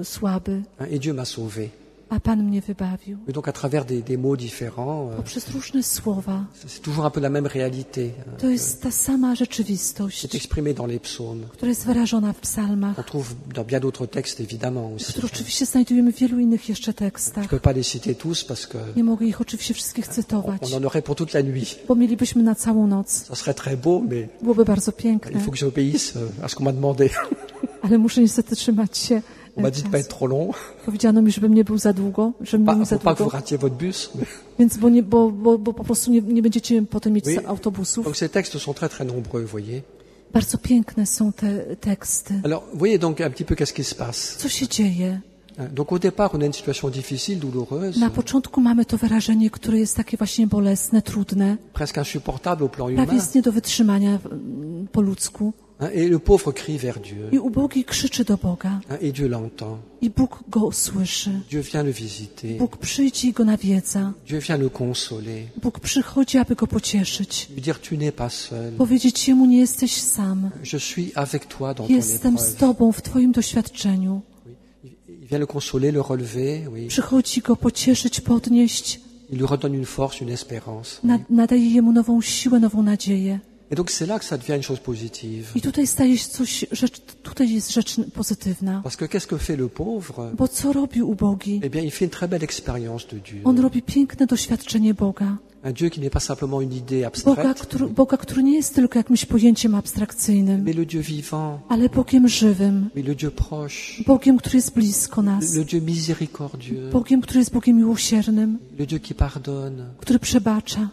Speaker 2: słaby,
Speaker 1: et Dieu m'a sauvé.
Speaker 2: a Pan mnie wybawił.
Speaker 1: Et donc à travers des mots différents,
Speaker 2: Poprzez różne słowa.
Speaker 1: c'est toujours un peu la même réalité.
Speaker 2: To jest ta sama rzeczywistość,
Speaker 1: C'est exprimé dans les psaumes.
Speaker 2: która jest wyrażona w psalmach,
Speaker 1: On trouve dans bien d'autres textes évidemment aussi.
Speaker 2: które oczywiście znajdujemy w wielu innych jeszcze
Speaker 1: Je
Speaker 2: tekstach.
Speaker 1: ne peux pas les citer tous parce que
Speaker 2: Nie mogę ich oczywiście wszystkich cytować,
Speaker 1: on en aurait pour toute la nuit.
Speaker 2: bo mielibyśmy na całą noc.
Speaker 1: Ça serait très beau, mais
Speaker 2: Byłoby bardzo
Speaker 1: il
Speaker 2: piękne,
Speaker 1: faut que j'obéisse à ce qu'on m'a demandé.
Speaker 2: ale muszę niestety trzymać się
Speaker 1: On m'a dit de pas être
Speaker 2: czasu.
Speaker 1: trop long.
Speaker 2: Powiedziano mi, żebym nie był za długo, żebym nie był za
Speaker 1: Faut pas que vous
Speaker 2: długo,
Speaker 1: ratiez votre bus. mais-
Speaker 2: więc bo po prostu nie będziecie potem mieć
Speaker 1: Oui.
Speaker 2: autobusów.
Speaker 1: Donc ces textes sont très très nombreux, vous voyez.
Speaker 2: Bardzo piękne są te teksty.
Speaker 1: Alors, vous voyez donc un petit peu qu'est-ce qui se passe.
Speaker 2: Co się dzieje?
Speaker 1: Donc au départ, on a une situation difficile, douloureuse,
Speaker 2: Na początku mamy to wyrażenie, które jest takie właśnie bolesne, trudne,
Speaker 1: presque insupportable au plan
Speaker 2: prawie
Speaker 1: humain.
Speaker 2: jest nie do wytrzymania po ludzku.
Speaker 1: Et le pauvre crie vers Dieu.
Speaker 2: I ubogi krzyczy do Boga
Speaker 1: Et Dieu l'entend.
Speaker 2: i Bóg go słyszy.
Speaker 1: Dieu vient le visiter.
Speaker 2: Bóg przyjdzie i go nawiedza.
Speaker 1: Dieu vient le consoler.
Speaker 2: Bóg przychodzi, aby go pocieszyć.
Speaker 1: Lui dire, tu n'es pas seul.
Speaker 2: Powiedzieć jemu, nie jesteś sam.
Speaker 1: Je suis avec toi dans ton
Speaker 2: Jestem z
Speaker 1: épreuve.
Speaker 2: tobą w twoim doświadczeniu.
Speaker 1: Il vient le consoler, le relever, oui.
Speaker 2: Przychodzi go pocieszyć, podnieść.
Speaker 1: Il lui redonne une force, une espérance.
Speaker 2: nadaje jemu nową siłę, nową nadzieję.
Speaker 1: Et donc c'est là que ça devient une chose positive.
Speaker 2: I tutaj staje się tutaj jest rzecz pozytywna.
Speaker 1: Parce que qu'est-ce que fait le pauvre?
Speaker 2: Bo co robi ubogi?
Speaker 1: Eh bien, il fait une très belle expérience de Dieu.
Speaker 2: On robi piękne doświadczenie Boga.
Speaker 1: Un Dieu qui n'est pas simplement une idée abstraite,
Speaker 2: Boga, który nie jest tylko jakimś pojęciem abstrakcyjnym,
Speaker 1: mais le Dieu vivant,
Speaker 2: ale Bogiem żywym.
Speaker 1: mais le Dieu proche,
Speaker 2: Bogiem, który jest blisko nas.
Speaker 1: le Dieu miséricordieux,
Speaker 2: Bogiem, który jest Bogiem miłosiernym,
Speaker 1: le Dieu qui pardonne,
Speaker 2: który przebacza,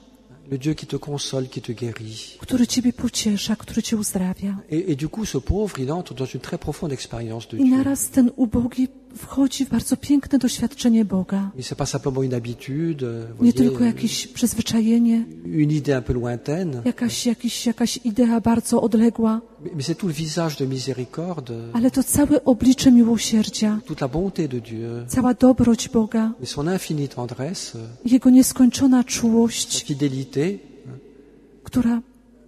Speaker 1: le Dieu qui te console, qui te guérit.
Speaker 2: który Ciebie pociesza, który Cię uzdrawia.
Speaker 1: Et du coup, ce pauvre, il entre dans une très profonde expérience de
Speaker 2: I
Speaker 1: Dieu.
Speaker 2: naraz ten ubogi wchodzi w bardzo piękne doświadczenie Boga.
Speaker 1: Mais c'est pas simplement une habitude, vous
Speaker 2: Nie
Speaker 1: voyez,
Speaker 2: tylko jakieś przyzwyczajenie,
Speaker 1: une idée un peu lointaine,
Speaker 2: jakaś idea bardzo odległa,
Speaker 1: mais c'est tout le visage de miséricorde,
Speaker 2: ale to całe oblicze miłosierdzia,
Speaker 1: toute la bonté de Dieu,
Speaker 2: cała dobroć Boga,
Speaker 1: et son infinie tendresse,
Speaker 2: Jego nieskończona czułość,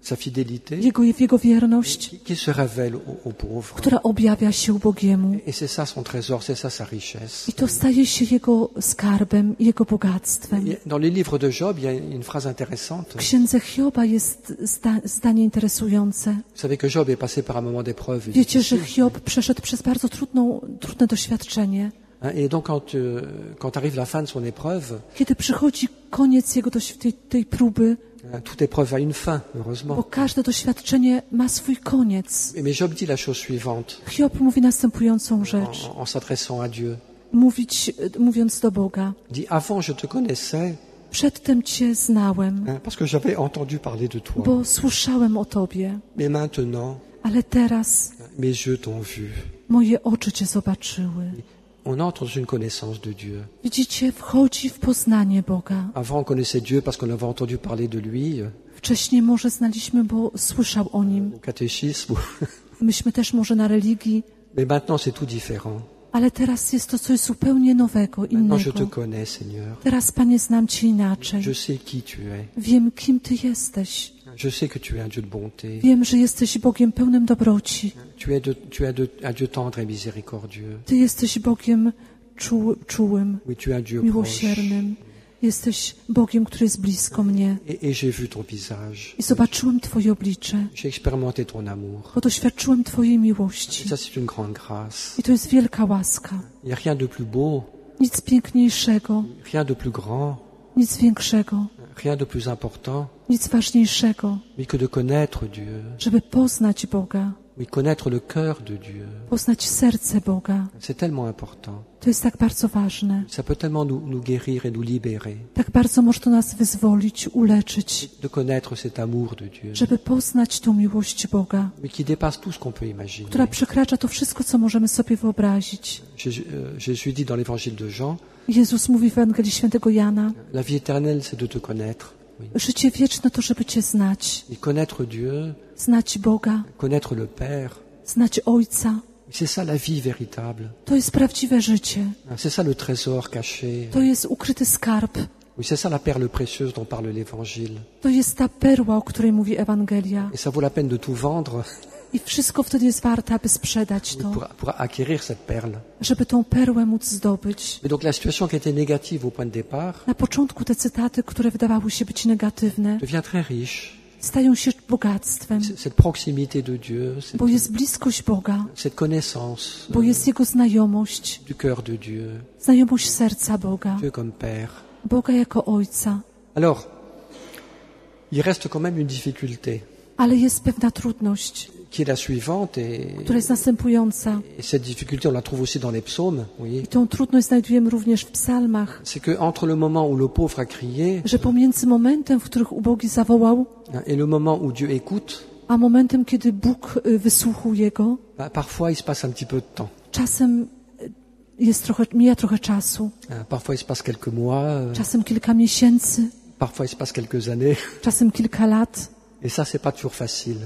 Speaker 1: sa fidélité,
Speaker 2: Jego wierność,
Speaker 1: qui se révèle aux pauvres.
Speaker 2: która objawia się ubogiemu.
Speaker 1: Et c'est ça son trésor, c'est ça sa richesse.
Speaker 2: I to staje się Jego skarbem, Jego bogactwem.
Speaker 1: Dans les livres de Job, il y a une phrase intéressante.
Speaker 2: W księdze Hioba jest zdanie interesujące.
Speaker 1: Vous savez que Job est passé par un moment d'épreuve.
Speaker 2: Wiecie, że Hiob przeszedł przez bardzo trudne doświadczenie.
Speaker 1: Et donc quand arrive la fin de son épreuve,
Speaker 2: kiedy przychodzi koniec jego tej próby,
Speaker 1: toute épreuve a une fin, heureusement.
Speaker 2: Bo każde doświadczenie ma swój koniec.
Speaker 1: Mais Job dit la chose suivante.
Speaker 2: Hiob mówi następującą rzecz.
Speaker 1: En s'adressant à Dieu.
Speaker 2: Mówiąc do Boga.
Speaker 1: Dit avant je te connaissais.
Speaker 2: Przedtem Cię znałem.
Speaker 1: Parce que j'avais entendu parler de toi.
Speaker 2: Bo słyszałem o Tobie.
Speaker 1: Mais maintenant.
Speaker 2: Ale teraz.
Speaker 1: Mes yeux t'ont vu.
Speaker 2: Moje oczy Cię zobaczyły.
Speaker 1: On entre dans une connaissance de Dieu.
Speaker 2: Widzicie, wchodzi w poznanie Boga.
Speaker 1: Avant on connaissait Dieu parce qu'on avait entendu parler de lui.
Speaker 2: Wcześniej może znaliśmy, bo słyszał o Nim.
Speaker 1: Au catéchisme.
Speaker 2: Myśmy też może na religii.
Speaker 1: Mais maintenant c'est tout différent.
Speaker 2: Ale teraz jest to coś zupełnie nowego, innego.
Speaker 1: Je te connais, Seigneur.
Speaker 2: Teraz, Panie, znam Cię inaczej.
Speaker 1: Je sais qui tu es.
Speaker 2: Wiem, kim Ty jesteś.
Speaker 1: Je sais que tu es un Dieu de bonté.
Speaker 2: Wiem, że jesteś Bogiem pełnym dobroci.
Speaker 1: Tu es un Dieu tendre et miséricordieux.
Speaker 2: Ty jesteś Bogiem czułym,
Speaker 1: oui, tu es un Dieu
Speaker 2: miłosiernym. Jesteś Bogiem, który jest blisko mnie.
Speaker 1: Et j'ai vu ton visage.
Speaker 2: I zobaczyłem Twoje oblicze.
Speaker 1: J'ai expérimenté ton amour.
Speaker 2: Bo doświadczyłem Twojej miłości.
Speaker 1: Et ça c'est une grande grâce.
Speaker 2: I to jest wielka łaska.
Speaker 1: Il n'y a rien de plus beau.
Speaker 2: Nic piękniejszego.
Speaker 1: Rien de plus grand.
Speaker 2: Nic większego.
Speaker 1: Rien de plus important.
Speaker 2: Nic ważniejszego.
Speaker 1: Mais que de connaître Dieu.
Speaker 2: Żeby poznać Boga.
Speaker 1: Oui, connaître le cœur de Dieu.
Speaker 2: Poznać serce Boga.
Speaker 1: C'est tellement important.
Speaker 2: To jest tak bardzo ważne.
Speaker 1: Ça peut tellement nous guérir et nous libérer.
Speaker 2: Tak bardzo może to nas wyzwolić, uleczyć.
Speaker 1: De connaître cet amour de Dieu.
Speaker 2: Żeby poznać tą miłość Boga.
Speaker 1: Mais qui dépasse tout ce qu'on peut imaginer.
Speaker 2: Która przekracza to wszystko, co możemy sobie wyobrazić.
Speaker 1: Jésus dit dans l'évangile de Jean.
Speaker 2: Jezus mówi w Ewangelii Świętego Jana.
Speaker 1: La vie éternelle, c'est de te connaître. Oui.
Speaker 2: Życie wieczne to, żeby Cię znać.
Speaker 1: Et connaître Dieu.
Speaker 2: Znać Boga.
Speaker 1: Connaître le Père.
Speaker 2: Znać Ojca.
Speaker 1: C'est ça la vie véritable.
Speaker 2: To jest prawdziwe życie.
Speaker 1: C'est ça le trésor caché.
Speaker 2: To jest ukryty skarb.
Speaker 1: Oui, c'est ça la perle précieuse dont parle l'Évangile.
Speaker 2: To jest ta perła, o której mówi Ewangelia.
Speaker 1: Et ça vaut la peine de tout vendre.
Speaker 2: I wszystko wtedy jest warte, aby sprzedać to.
Speaker 1: Pour acquérir cette perle.
Speaker 2: Żeby tą perłę móc zdobyć.
Speaker 1: Et donc la situation qui était négative au point de départ.
Speaker 2: Na początku te cytaty, które wydawały się być negatywne.
Speaker 1: Devient très riche.
Speaker 2: Stają się bogactwem.
Speaker 1: Cette proximité de Dieu.
Speaker 2: Bo jest bliskość Boga.
Speaker 1: Cette connaissance.
Speaker 2: Bo jest Jego znajomość.
Speaker 1: Du cœur de Dieu.
Speaker 2: Znajomość serca Boga.
Speaker 1: Dieu comme Père.
Speaker 2: Boga jako Ojca.
Speaker 1: Alors, il reste quand même une difficulté.
Speaker 2: Ale jest pewna trudność.
Speaker 1: Qui est la suivante
Speaker 2: która jest następująca.
Speaker 1: Et cette difficulté, on la trouve aussi dans les psaumes, oui.
Speaker 2: I tą trudność znajdujemy również w psalmach.
Speaker 1: C'est que entre le moment où le pauvre a crié,
Speaker 2: że pomiędzy momentem, w którym ubogi zawołał,
Speaker 1: et le moment où Dieu écoute,
Speaker 2: a momentem, kiedy Bóg wysłuchał jego,
Speaker 1: parfois il se passe un petit peu de temps.
Speaker 2: Czasem mija trochę czasu.
Speaker 1: Parfois il se passe quelques mois.
Speaker 2: Czasem kilka miesięcy.
Speaker 1: Parfois il se passe quelques années.
Speaker 2: Czasem kilka lat.
Speaker 1: Et ça, c'est pas toujours facile.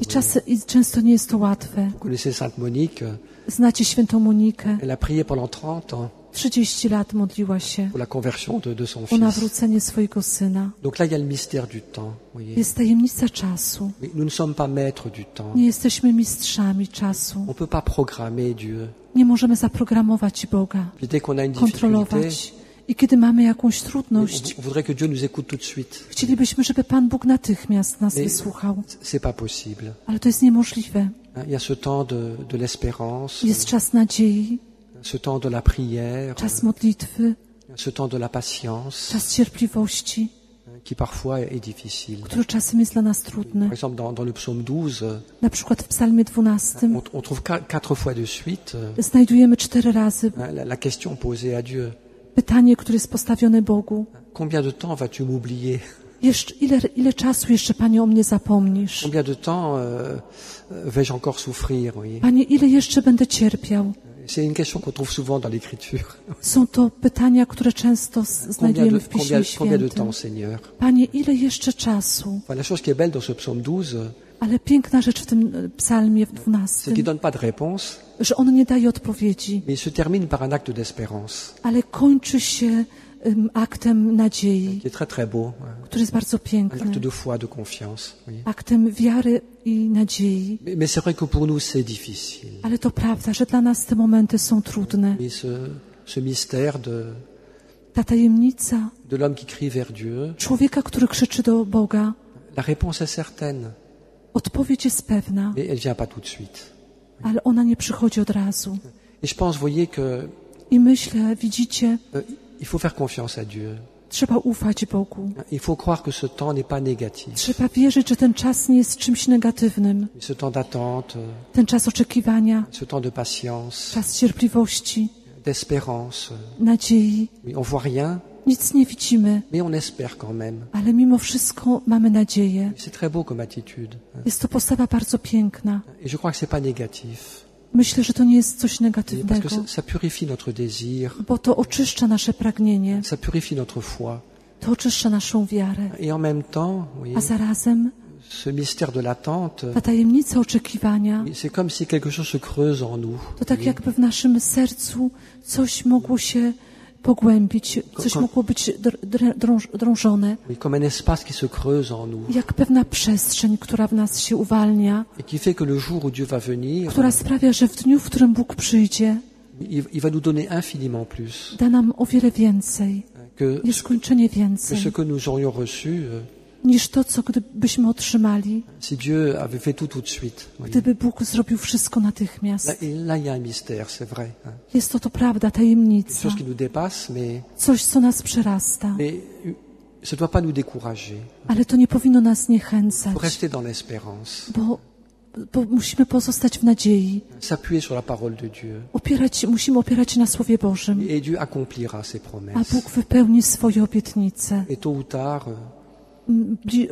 Speaker 2: I często nie jest to łatwe.
Speaker 1: Vous connaissez Sainte Monique.
Speaker 2: Znacie świętą Monikę.
Speaker 1: Elle a prié pendant 30 ans.
Speaker 2: 30 lat modliła się
Speaker 1: pour la conversion de son fils.
Speaker 2: O nawrócenie swojego syna.
Speaker 1: Donc là, il y a le mystère du temps.
Speaker 2: Jest tajemnica czasu.
Speaker 1: Nous ne sommes pas maîtres du temps.
Speaker 2: Nie jesteśmy mistrzami czasu.
Speaker 1: On peut pas programmer Dieu.
Speaker 2: Nie możemy zaprogramować Boga.
Speaker 1: Dès qu'on a une
Speaker 2: kontrolować. I kiedy mamy jakąś trudność,
Speaker 1: On voudrait que Dieu nous écoute tout de suite.
Speaker 2: chcielibyśmy, żeby Pan Bóg natychmiast nas wysłuchał.
Speaker 1: C'est pas possible.
Speaker 2: Ale to jest niemożliwe.
Speaker 1: Il y a ce temps de l'espérance,
Speaker 2: Jest czas nadziei,
Speaker 1: ce temps de la prière,
Speaker 2: czas modlitwy,
Speaker 1: ce temps de la patience,
Speaker 2: czas cierpliwości,
Speaker 1: qui parfois est difficile.
Speaker 2: który czasem jest dla nas trudny.
Speaker 1: Par exemple, dans le psaume 12,
Speaker 2: Na przykład w Psalmie 12
Speaker 1: on trouve quatre fois de suite
Speaker 2: znajdujemy 4 razy
Speaker 1: la question posée à Dieu.
Speaker 2: pytanie, które jest postawione Bogu.
Speaker 1: Combien de temps vas-tu m'oublier?
Speaker 2: Ile czasu jeszcze, Panie, o mnie zapomnisz?
Speaker 1: Combien de temps vais-je encore souffrir? Oui.
Speaker 2: Panie, ile jeszcze będę cierpiał?
Speaker 1: C'est une question qu'on trouve souvent dans l'Écriture.
Speaker 2: Są to pytania, które często znajdujemy w Piśmie
Speaker 1: Combien de
Speaker 2: Świętym.
Speaker 1: temps, Seigneur?
Speaker 2: Panie, ile jeszcze czasu?
Speaker 1: Enfin, la chose qui est belle dans ce psaume 12,
Speaker 2: Ale piękna rzecz w tym psalmie w
Speaker 1: c'est
Speaker 2: 12,
Speaker 1: qu'il donne pas de réponse,
Speaker 2: że on nie daje odpowiedzi,
Speaker 1: mais il se termine par un acte d'espérance,
Speaker 2: ale kończy się aktem nadziei,
Speaker 1: qui est très très beau,
Speaker 2: który jest bardzo
Speaker 1: un acte
Speaker 2: piękny,
Speaker 1: de foi, de confiance. Oui.
Speaker 2: aktem wiary i nadziei.
Speaker 1: Mais c'est vrai que pour nous, c'est difficile.
Speaker 2: Ale to prawda, że dla nas te momenty są trudne.
Speaker 1: Et ce mystère
Speaker 2: Ta tajemnica
Speaker 1: de l'homme qui crie vers Dieu,
Speaker 2: człowieka, który krzyczy do Boga,
Speaker 1: la réponse est certaine,
Speaker 2: odpowiedź jest pewna,
Speaker 1: mais elle vient pas tout de suite.
Speaker 2: ale ona nie przychodzi od razu.
Speaker 1: Et je pense, voyez, que
Speaker 2: I myślę, widzicie,
Speaker 1: il faut faire confiance à Dieu.
Speaker 2: trzeba ufać Bogu.
Speaker 1: Il faut croire que ce temps n'est pas négatif.
Speaker 2: Trzeba wierzyć, że ten czas nie jest czymś negatywnym.
Speaker 1: Ce temps d'attente,
Speaker 2: Ten czas oczekiwania,
Speaker 1: ce temps de patience,
Speaker 2: czas cierpliwości,
Speaker 1: d'espérance.
Speaker 2: nadziei.
Speaker 1: Oui, on voit rien,
Speaker 2: Nic nie widzimy,
Speaker 1: mais on espère quand même.
Speaker 2: ale mimo wszystko mamy nadzieję.
Speaker 1: C'est très beau comme attitude.
Speaker 2: Jest to postawa bardzo piękna.
Speaker 1: Et je crois que c'est pas négatif.
Speaker 2: Myślę, że to nie jest coś
Speaker 1: Parce que
Speaker 2: negatywnego,
Speaker 1: ça purifie notre désir,
Speaker 2: bo to oczyszcza nasze pragnienie,
Speaker 1: ça purifie notre foi.
Speaker 2: to oczyszcza naszą wiarę.
Speaker 1: Et en même temps, oui,
Speaker 2: A zarazem
Speaker 1: ce mystère de l'attente,
Speaker 2: ta tajemnica oczekiwania,
Speaker 1: c'est comme si quelque chose se creuse en nous.
Speaker 2: to tak jakby w naszym sercu coś mogło się pogłębić, coś mogło być drążone,
Speaker 1: Oui, comme un espace qui se creuse en nous
Speaker 2: jak pewna przestrzeń, która w nas się uwalnia,
Speaker 1: et qui fait que le jour où Dieu va venir,
Speaker 2: która sprawia, że w dniu, w którym Bóg przyjdzie,
Speaker 1: il va nous donner infiniment plus
Speaker 2: da nam o wiele więcej,
Speaker 1: que
Speaker 2: nieskończenie
Speaker 1: ce
Speaker 2: więcej,
Speaker 1: que nous aurions reçu
Speaker 2: niż to, co gdybyśmy otrzymali,
Speaker 1: si Dieu avait fait tout de suite. Oui.
Speaker 2: gdyby Bóg zrobił wszystko natychmiast.
Speaker 1: Et là, il y a un mystère, c'est vrai. Hein.
Speaker 2: Jest to prawda,
Speaker 1: Quelque
Speaker 2: tajemnica,
Speaker 1: chose qui nous dépasse,
Speaker 2: coś, co nas przerasta,
Speaker 1: mais ça ne doit pas nous décourager.
Speaker 2: ale to nie powinno nas
Speaker 1: Il
Speaker 2: zniechęcać,
Speaker 1: faut rester dans l'espérance,
Speaker 2: bo musimy pozostać w nadziei.
Speaker 1: s'appuyer sur la parole de Dieu.
Speaker 2: Musimy opierać się na Słowie Bożym,
Speaker 1: Et Dieu accomplira ses
Speaker 2: a
Speaker 1: promesses.
Speaker 2: Bóg wypełni swoje obietnice.
Speaker 1: Et tôt ou tard,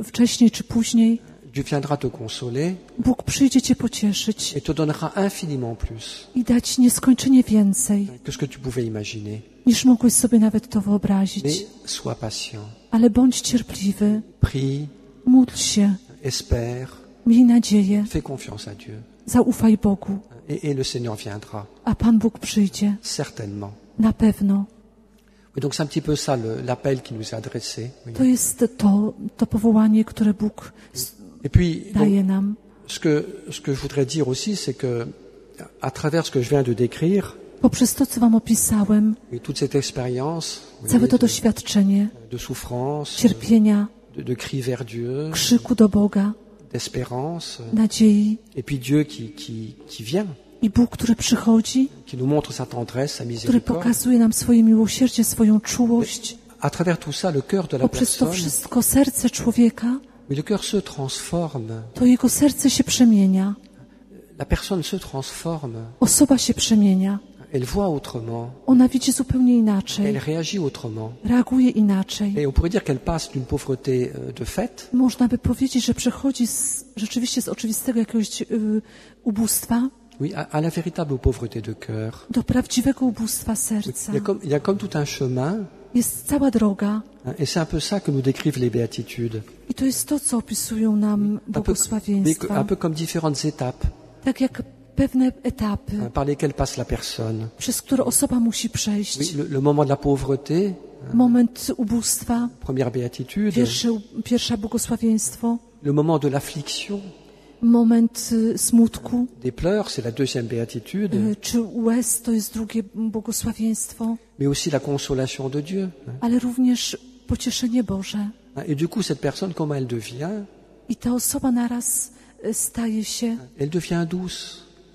Speaker 2: Wcześniej czy później
Speaker 1: Dieu viendra te consoler
Speaker 2: Bóg przyjdzie Cię pocieszyć
Speaker 1: et te donnera infiniment plus
Speaker 2: i dać nieskończenie więcej,
Speaker 1: que ce que tu pouvais imaginer.
Speaker 2: niż mogłeś sobie nawet to wyobrazić.
Speaker 1: Mais sois patient.
Speaker 2: Ale bądź cierpliwy,
Speaker 1: Prie,
Speaker 2: módl się,
Speaker 1: espère,
Speaker 2: miej nadzieję,
Speaker 1: fais confiance à Dieu.
Speaker 2: zaufaj Bogu,
Speaker 1: Et le Seigneur viendra,
Speaker 2: a Pan Bóg przyjdzie,
Speaker 1: certainement.
Speaker 2: na pewno.
Speaker 1: Et donc c'est un petit peu ça l'appel qui nous est adressé. Oui.
Speaker 2: To jest to powołanie, które Bóg
Speaker 1: Et puis, donc,
Speaker 2: daje nam.
Speaker 1: ce que je voudrais dire aussi, c'est que à travers ce que je viens de décrire,
Speaker 2: Poprzez to, co Wam opisałem,
Speaker 1: et toute cette expérience
Speaker 2: całe to doświadczenie
Speaker 1: de souffrance,
Speaker 2: cierpienia,
Speaker 1: de cris vers Dieu,
Speaker 2: krzyku do Boga,
Speaker 1: d'espérance,
Speaker 2: nadziei
Speaker 1: et puis Dieu qui vient,
Speaker 2: i Bóg, który przychodzi,
Speaker 1: qui nous montre sa tendresse, sa
Speaker 2: który
Speaker 1: miséricorde.
Speaker 2: pokazuje nam swoje miłosierdzie, swoją czułość.
Speaker 1: À travers tout ça, le cœur de la
Speaker 2: Poprzez to
Speaker 1: personne,
Speaker 2: wszystko serce człowieka,
Speaker 1: mais le cœur se transforme.
Speaker 2: to jego serce się przemienia,
Speaker 1: La personne se transforme.
Speaker 2: osoba się przemienia,
Speaker 1: Elle voit autrement.
Speaker 2: ona widzi zupełnie
Speaker 1: Elle
Speaker 2: inaczej,
Speaker 1: réagit autrement.
Speaker 2: reaguje inaczej.
Speaker 1: Et on pourrait dire qu'elle passe d'une pauvreté de fait
Speaker 2: Można by powiedzieć, że przechodzi rzeczywiście z oczywistego jakiegoś ubóstwa
Speaker 1: oui, à la véritable pauvreté de cœur.
Speaker 2: do prawdziwego ubóstwa serca.
Speaker 1: Il y a comme tout un chemin,
Speaker 2: Jest cała droga
Speaker 1: hein, et c'est un peu ça que nous décrivent les béatitudes.
Speaker 2: i to jest to, co opisują nam
Speaker 1: Un peu,
Speaker 2: błogosławieństwa.
Speaker 1: un peu comme différentes étapes
Speaker 2: Tak jak pewne etapy,
Speaker 1: hein, par lesquelles passe la personne.
Speaker 2: przez które osoba musi przejść.
Speaker 1: Oui, le moment de la pauvreté,
Speaker 2: Moment ubóstwa,
Speaker 1: première béatitude,
Speaker 2: pierwsze błogosławieństwo,
Speaker 1: le moment de l'affliction,
Speaker 2: moment smutku,
Speaker 1: Des pleurs, c'est la deuxième béatitude,
Speaker 2: czy łez to jest drugie błogosławieństwo,
Speaker 1: mais aussi la consolation de Dieu.
Speaker 2: ale również pocieszenie Boże.
Speaker 1: Et du coup, cette personne, comment elle devient?
Speaker 2: I ta osoba naraz staje się
Speaker 1: Elle devient douce,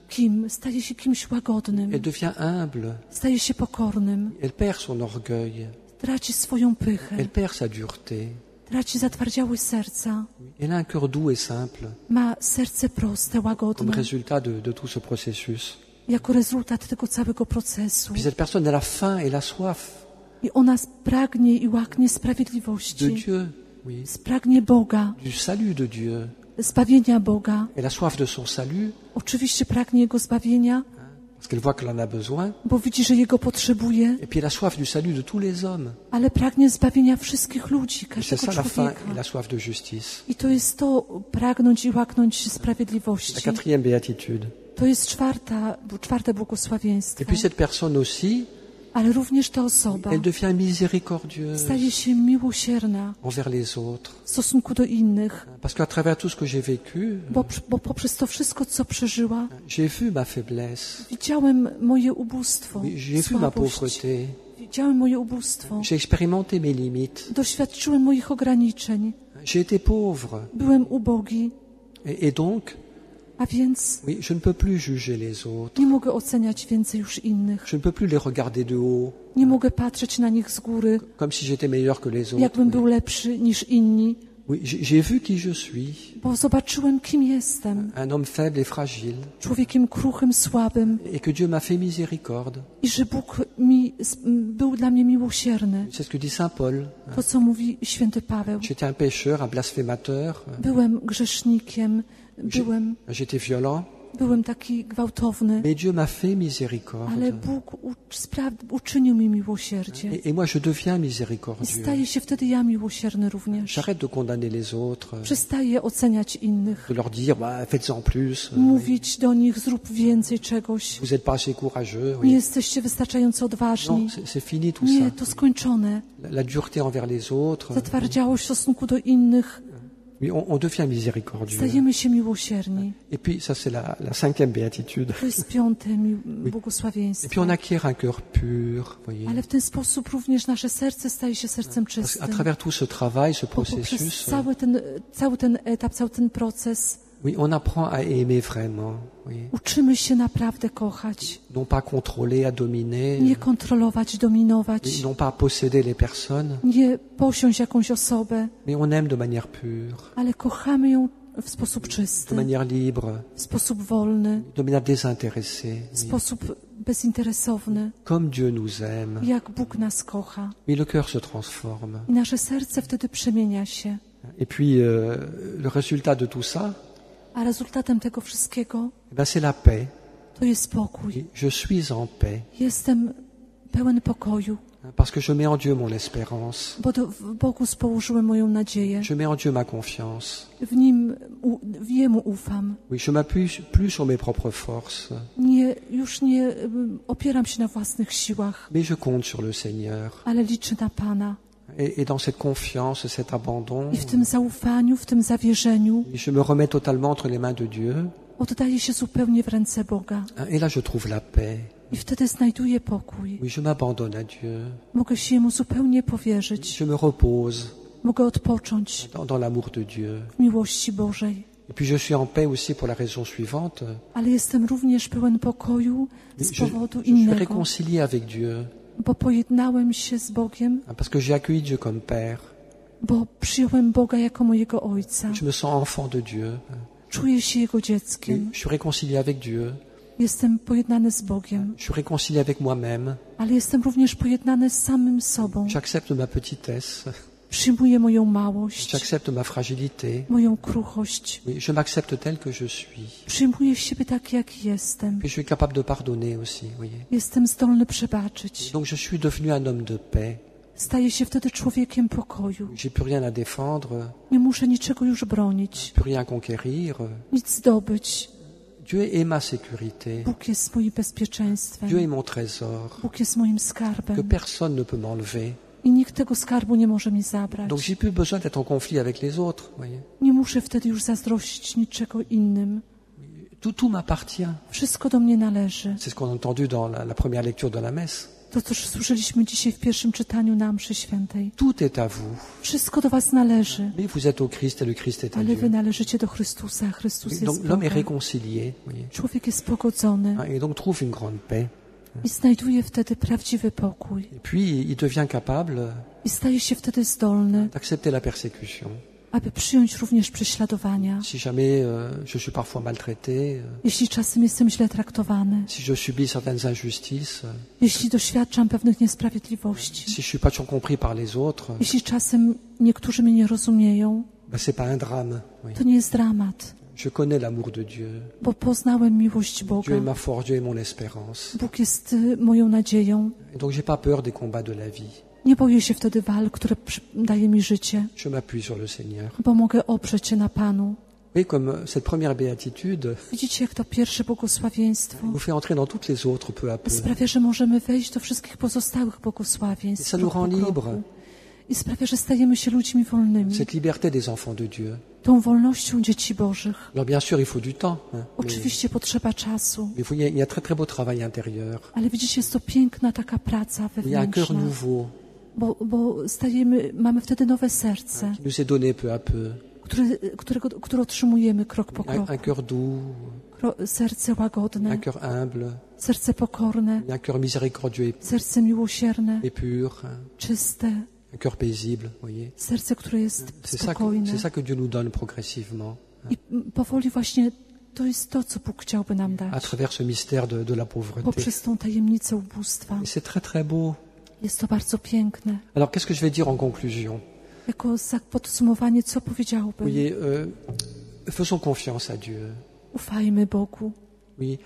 Speaker 2: kim? Staje się kimś łagodnym,
Speaker 1: elle devient humble,
Speaker 2: staje się pokornym,
Speaker 1: elle perd son orgueil,
Speaker 2: traci swoją pychę,
Speaker 1: elle perd sa dureté.
Speaker 2: traci zatwardziałość serca,
Speaker 1: Elle a un cœur doux et simple
Speaker 2: ma serce proste,
Speaker 1: comme
Speaker 2: łagodne,
Speaker 1: résultat de tout ce processus.
Speaker 2: jako rezultat tego całego procesu.
Speaker 1: Puis cette personne, elle a faim et la soif
Speaker 2: I ona pragnie i łaknie
Speaker 1: de
Speaker 2: sprawiedliwości,
Speaker 1: Dieu, oui,
Speaker 2: pragnie Boga,
Speaker 1: du salut de Dieu.
Speaker 2: zbawienia Boga.
Speaker 1: Elle a soif de son salut
Speaker 2: Oczywiście pragnie Jego zbawienia,
Speaker 1: parce qu'elle voit qu'elle en a besoin.
Speaker 2: bo widzi, że Jego potrzebuje,
Speaker 1: Et puis elle a soif du salut de tous les hommes.
Speaker 2: ale pragnie zbawienia wszystkich ludzi,
Speaker 1: Et c'est
Speaker 2: każdego
Speaker 1: ça la faim et
Speaker 2: człowieka.
Speaker 1: la soif de justice.
Speaker 2: I to jest to pragnąć i łaknąć
Speaker 1: La
Speaker 2: sprawiedliwości.
Speaker 1: quatrième béatitude.
Speaker 2: To jest czwarte
Speaker 1: Et
Speaker 2: błogosławieństwo.
Speaker 1: puis cette personne aussi,
Speaker 2: Ale również ta osoba
Speaker 1: elle devient miséricordieuse
Speaker 2: staje się miłosierna
Speaker 1: envers les autres.
Speaker 2: w stosunku do innych,
Speaker 1: Parce qu'à travers tout ce que j'ai vécu,
Speaker 2: bo poprzez to wszystko, co przeżyła,
Speaker 1: j'ai vu ma faiblesse,
Speaker 2: widziałem moje ubóstwo,
Speaker 1: j'ai vu ma
Speaker 2: słabość,
Speaker 1: pauvreté,
Speaker 2: widziałem moje ubóstwo,
Speaker 1: j'ai expérimenté mes limites,
Speaker 2: doświadczyłem moich ograniczeń,
Speaker 1: j'ai été pauvre.
Speaker 2: byłem ubogi,
Speaker 1: Et donc,
Speaker 2: a więc
Speaker 1: oui, je ne peux plus juger les autres.
Speaker 2: nie mogę oceniać więcej już innych.
Speaker 1: Je ne peux plus les regarder de haut,
Speaker 2: Nie mogę patrzeć na nich z góry,
Speaker 1: comme si j'étais meilleur que les autres.
Speaker 2: jakbym był lepszy niż inni,
Speaker 1: Oui, j'ai vu qui je suis,
Speaker 2: bo zobaczyłem, kim jestem.
Speaker 1: un homme faible et fragile,
Speaker 2: Człowiekiem kruchym, słabym
Speaker 1: et que Dieu m'a fait miséricorde.
Speaker 2: i że Bóg był dla mnie miłosierny.
Speaker 1: C'est ce que dit saint Paul.
Speaker 2: To, co mówi święty Paweł.
Speaker 1: J'étais un pécheur, un blasphémateur,
Speaker 2: Byłem grzesznikiem,
Speaker 1: j'étais violent,
Speaker 2: byłem taki gwałtowny,
Speaker 1: mais Dieu m'a fait miséricorde.
Speaker 2: ale Bóg uczynił mi miłosierdzie.
Speaker 1: Et moi, je deviens
Speaker 2: I
Speaker 1: miséricordieux.
Speaker 2: staję się wtedy ja miłosierny również.
Speaker 1: J'arrête de condamner les autres,
Speaker 2: Przestaję oceniać innych,
Speaker 1: de leur dire, bah, faites-en plus,
Speaker 2: mówić do nich, zrób więcej czegoś.
Speaker 1: vous n'êtes pas assez courageux.
Speaker 2: Nie
Speaker 1: Oui.
Speaker 2: jesteście wystarczająco
Speaker 1: Non,
Speaker 2: odważni.
Speaker 1: c'est fini tout
Speaker 2: Nie,
Speaker 1: ça.
Speaker 2: to skończone.
Speaker 1: La dureté envers les autres,
Speaker 2: Zatwardziałość w stosunku do innych.
Speaker 1: oui, on devient miséricordieux.
Speaker 2: Stajemy się miłosierni.
Speaker 1: Et puis, ça, c'est la cinquième béatitude.
Speaker 2: To jest piąte
Speaker 1: Et puis,
Speaker 2: błogosławieństwo.
Speaker 1: on acquiert un cœur pur, voyez.
Speaker 2: Ale w ten sposób również nasze serce staje się sercem
Speaker 1: Parce qu'à
Speaker 2: czystym.
Speaker 1: travers tout ce travail, ce
Speaker 2: Poprzez
Speaker 1: processus,
Speaker 2: cały ten etap, cały ten proces
Speaker 1: oui, on apprend à aimer vraiment, oui.
Speaker 2: uczymy się naprawdę kochać.
Speaker 1: Non pas contrôler, à dominer,
Speaker 2: Nie kontrolować, dominować,
Speaker 1: non pas à posséder les personnes,
Speaker 2: nie posiąść jakąś osobę,
Speaker 1: mais on aime de manière pure,
Speaker 2: ale kochamy ją w sposób
Speaker 1: de
Speaker 2: czysty,
Speaker 1: manière libre,
Speaker 2: w sposób wolny,
Speaker 1: de manière désintéressée,
Speaker 2: w
Speaker 1: oui.
Speaker 2: sposób bezinteresowny,
Speaker 1: Comme Dieu nous aime.
Speaker 2: jak Bóg nas kocha.
Speaker 1: Oui, le cœur se transforme.
Speaker 2: I nasze serce wtedy przemienia się.
Speaker 1: Et puis, le résultat de tout ça,
Speaker 2: A rezultatem tego wszystkiego
Speaker 1: eh ben, c'est la paix.
Speaker 2: to jest pokój.
Speaker 1: Oui, je suis en paix,
Speaker 2: Jestem pełen pokoju,
Speaker 1: parce que je mets en Dieu mon espérance.
Speaker 2: bo w Bogu położyłem moją nadzieję.
Speaker 1: Je mets en Dieu ma confiance.
Speaker 2: W Jemu ufam.
Speaker 1: Oui, je m'appuie plus sur mes propres forces,
Speaker 2: Już nie opieram się na własnych siłach,
Speaker 1: mais je compte sur le Seigneur.
Speaker 2: ale liczę na Pana.
Speaker 1: Et dans cette confiance, cet abandon,
Speaker 2: I w tym zaufaniu, w tym zawierzeniu
Speaker 1: je me remets totalement entre les mains de Dieu.
Speaker 2: oddaję się zupełnie w ręce Boga.
Speaker 1: Et là, je trouve la paix.
Speaker 2: I wtedy znajduję pokój.
Speaker 1: Oui, je m'abandonne à Dieu.
Speaker 2: Mogę się Jemu zupełnie powierzyć.
Speaker 1: Je me repose
Speaker 2: Mogę odpocząć
Speaker 1: dans l'amour de Dieu.
Speaker 2: w miłości Bożej.
Speaker 1: Et puis je suis en paix aussi pour la raison suivante.
Speaker 2: Ale jestem również pełen pokoju z powodu
Speaker 1: Je suis
Speaker 2: innego,
Speaker 1: réconcilié avec Dieu,
Speaker 2: bo pojednałem się z Bogiem,
Speaker 1: parce que j'ai accueilli Dieu comme Père.
Speaker 2: bo przyjąłem Boga jako mojego Ojca.
Speaker 1: Je me sens enfant de Dieu.
Speaker 2: Czuję się Jego
Speaker 1: Et
Speaker 2: dzieckiem.
Speaker 1: je suis réconcilié avec Dieu.
Speaker 2: Jestem pojednany z Bogiem,
Speaker 1: Je suis réconcilié avec moi-même.
Speaker 2: ale jestem również pojednany z samym sobą.
Speaker 1: J'accepte ma petitesse.
Speaker 2: Przyjmuję moją małość,
Speaker 1: J'accepte ma fragilité.
Speaker 2: moją kruchość.
Speaker 1: Oui, je m'accepte tel que je suis.
Speaker 2: Przyjmuję siebie tak, jak jestem.
Speaker 1: Puis je suis capable de pardonner aussi, voyez.
Speaker 2: Jestem zdolny przebaczyć.
Speaker 1: Donc je suis devenu un homme de paix.
Speaker 2: Staję się wtedy człowiekiem pokoju.
Speaker 1: J'ai plus rien à défendre,
Speaker 2: Nie muszę niczego już bronić,
Speaker 1: plus rien à conquérir.
Speaker 2: nic zdobyć.
Speaker 1: Dieu est ma sécurité.
Speaker 2: Bóg jest moim
Speaker 1: Dieu
Speaker 2: bezpieczeństwem.
Speaker 1: est mon trésor
Speaker 2: Bóg jest moim
Speaker 1: que
Speaker 2: skarbem,
Speaker 1: personne ne peut m'enlever.
Speaker 2: I nikt tego skarbu nie może mi zabrać.
Speaker 1: Donc j'ai plus besoin d'être en conflit avec les autres. Voyez.
Speaker 2: Nie muszę wtedy już zazdrościć niczego innym.
Speaker 1: Tout m'appartient.
Speaker 2: Wszystko do mnie należy.
Speaker 1: C'est ce qu'on a entendu dans la première lecture de la messe.
Speaker 2: To, co słyszeliśmy dzisiaj w pierwszym czytaniu na mszy świętej.
Speaker 1: Tout est à vous.
Speaker 2: Wszystko do was należy.
Speaker 1: Mais vous êtes au Christ et le Christ est à
Speaker 2: Ale wy
Speaker 1: Dieu.
Speaker 2: należycie do Chrystusa, a Chrystus
Speaker 1: Donc
Speaker 2: jest
Speaker 1: l'homme est
Speaker 2: Bogiem.
Speaker 1: réconcilié. Voyez.
Speaker 2: Człowiek jest pogodzony
Speaker 1: Et donc trouve une grande paix.
Speaker 2: i znajduje wtedy prawdziwy pokój.
Speaker 1: Et puis il devient capable
Speaker 2: I staje się wtedy zdolny,
Speaker 1: d'accepter la persécution.
Speaker 2: aby przyjąć również prześladowania.
Speaker 1: Si jamais je suis parfois maltraité,
Speaker 2: Jeśli czasem jestem źle traktowany,
Speaker 1: si je subis certaines injustices,
Speaker 2: jeśli doświadczam pewnych niesprawiedliwości,
Speaker 1: si je suis pas toujours compris par les autres,
Speaker 2: jeśli czasem niektórzy mnie nie rozumieją,
Speaker 1: ben c'est pas un drame. Oui.
Speaker 2: to nie jest dramat,
Speaker 1: Je connais l'amour de Dieu.
Speaker 2: bo poznałem miłość
Speaker 1: Dieu
Speaker 2: Boga.
Speaker 1: est ma force, Dieu est mon espérance.
Speaker 2: Bóg jest moją nadzieją.
Speaker 1: Et donc j'ai pas peur des combats de la vie.
Speaker 2: Nie boję się wtedy walk, które daje mi życie,
Speaker 1: Je m'appuie sur le Seigneur.
Speaker 2: bo mogę oprzeć się na Panu.
Speaker 1: Oui, comme cette première béatitude
Speaker 2: Widzicie, jak to pierwsze błogosławieństwo
Speaker 1: nous fait entrer dans toutes les autres peu à peu.
Speaker 2: sprawia, że możemy wejść do wszystkich pozostałych błogosławieństw.
Speaker 1: Ça nous
Speaker 2: krok po
Speaker 1: rend
Speaker 2: kroku.
Speaker 1: libres.
Speaker 2: I sprawia, że stajemy się ludźmi wolnymi.
Speaker 1: Cette liberté des enfants de Dieu.
Speaker 2: Tą wolnością dzieci Bożych.
Speaker 1: Alors bien sûr, il faut du temps. Mais
Speaker 2: Oczywiście potrzeba czasu,
Speaker 1: il y a très très beau travail intérieur.
Speaker 2: ale widzicie, jest to piękna taka praca
Speaker 1: Il y a un cœur
Speaker 2: wewnętrzna,
Speaker 1: nouveau
Speaker 2: bo mamy wtedy nowe serce,
Speaker 1: qui nous est donné peu à peu.
Speaker 2: które otrzymujemy krok po kroku.
Speaker 1: Un cœur doux,
Speaker 2: Serce
Speaker 1: un
Speaker 2: łagodne,
Speaker 1: cœur humble,
Speaker 2: serce pokorne,
Speaker 1: un cœur miséricordieux
Speaker 2: serce miłosierne,
Speaker 1: et pur,
Speaker 2: czyste,
Speaker 1: un cœur paisible, voyez.
Speaker 2: serce, które jest spokojne.
Speaker 1: C'est ça que Dieu nous donne progressivement
Speaker 2: I powoli właśnie to jest to, co Bóg chciałby nam
Speaker 1: à
Speaker 2: dać.
Speaker 1: travers ce mystère de la pauvreté.
Speaker 2: Poprzez tą tajemnicę ubóstwa.
Speaker 1: Et c'est très très beau.
Speaker 2: Jest to bardzo piękne.
Speaker 1: Alors qu'est-ce que je vais dire en conclusion?
Speaker 2: Jako podsumowanie, co powiedziałbym?
Speaker 1: Voyez, faisons confiance à Dieu.
Speaker 2: Ufajmy Bogu.
Speaker 1: Oui,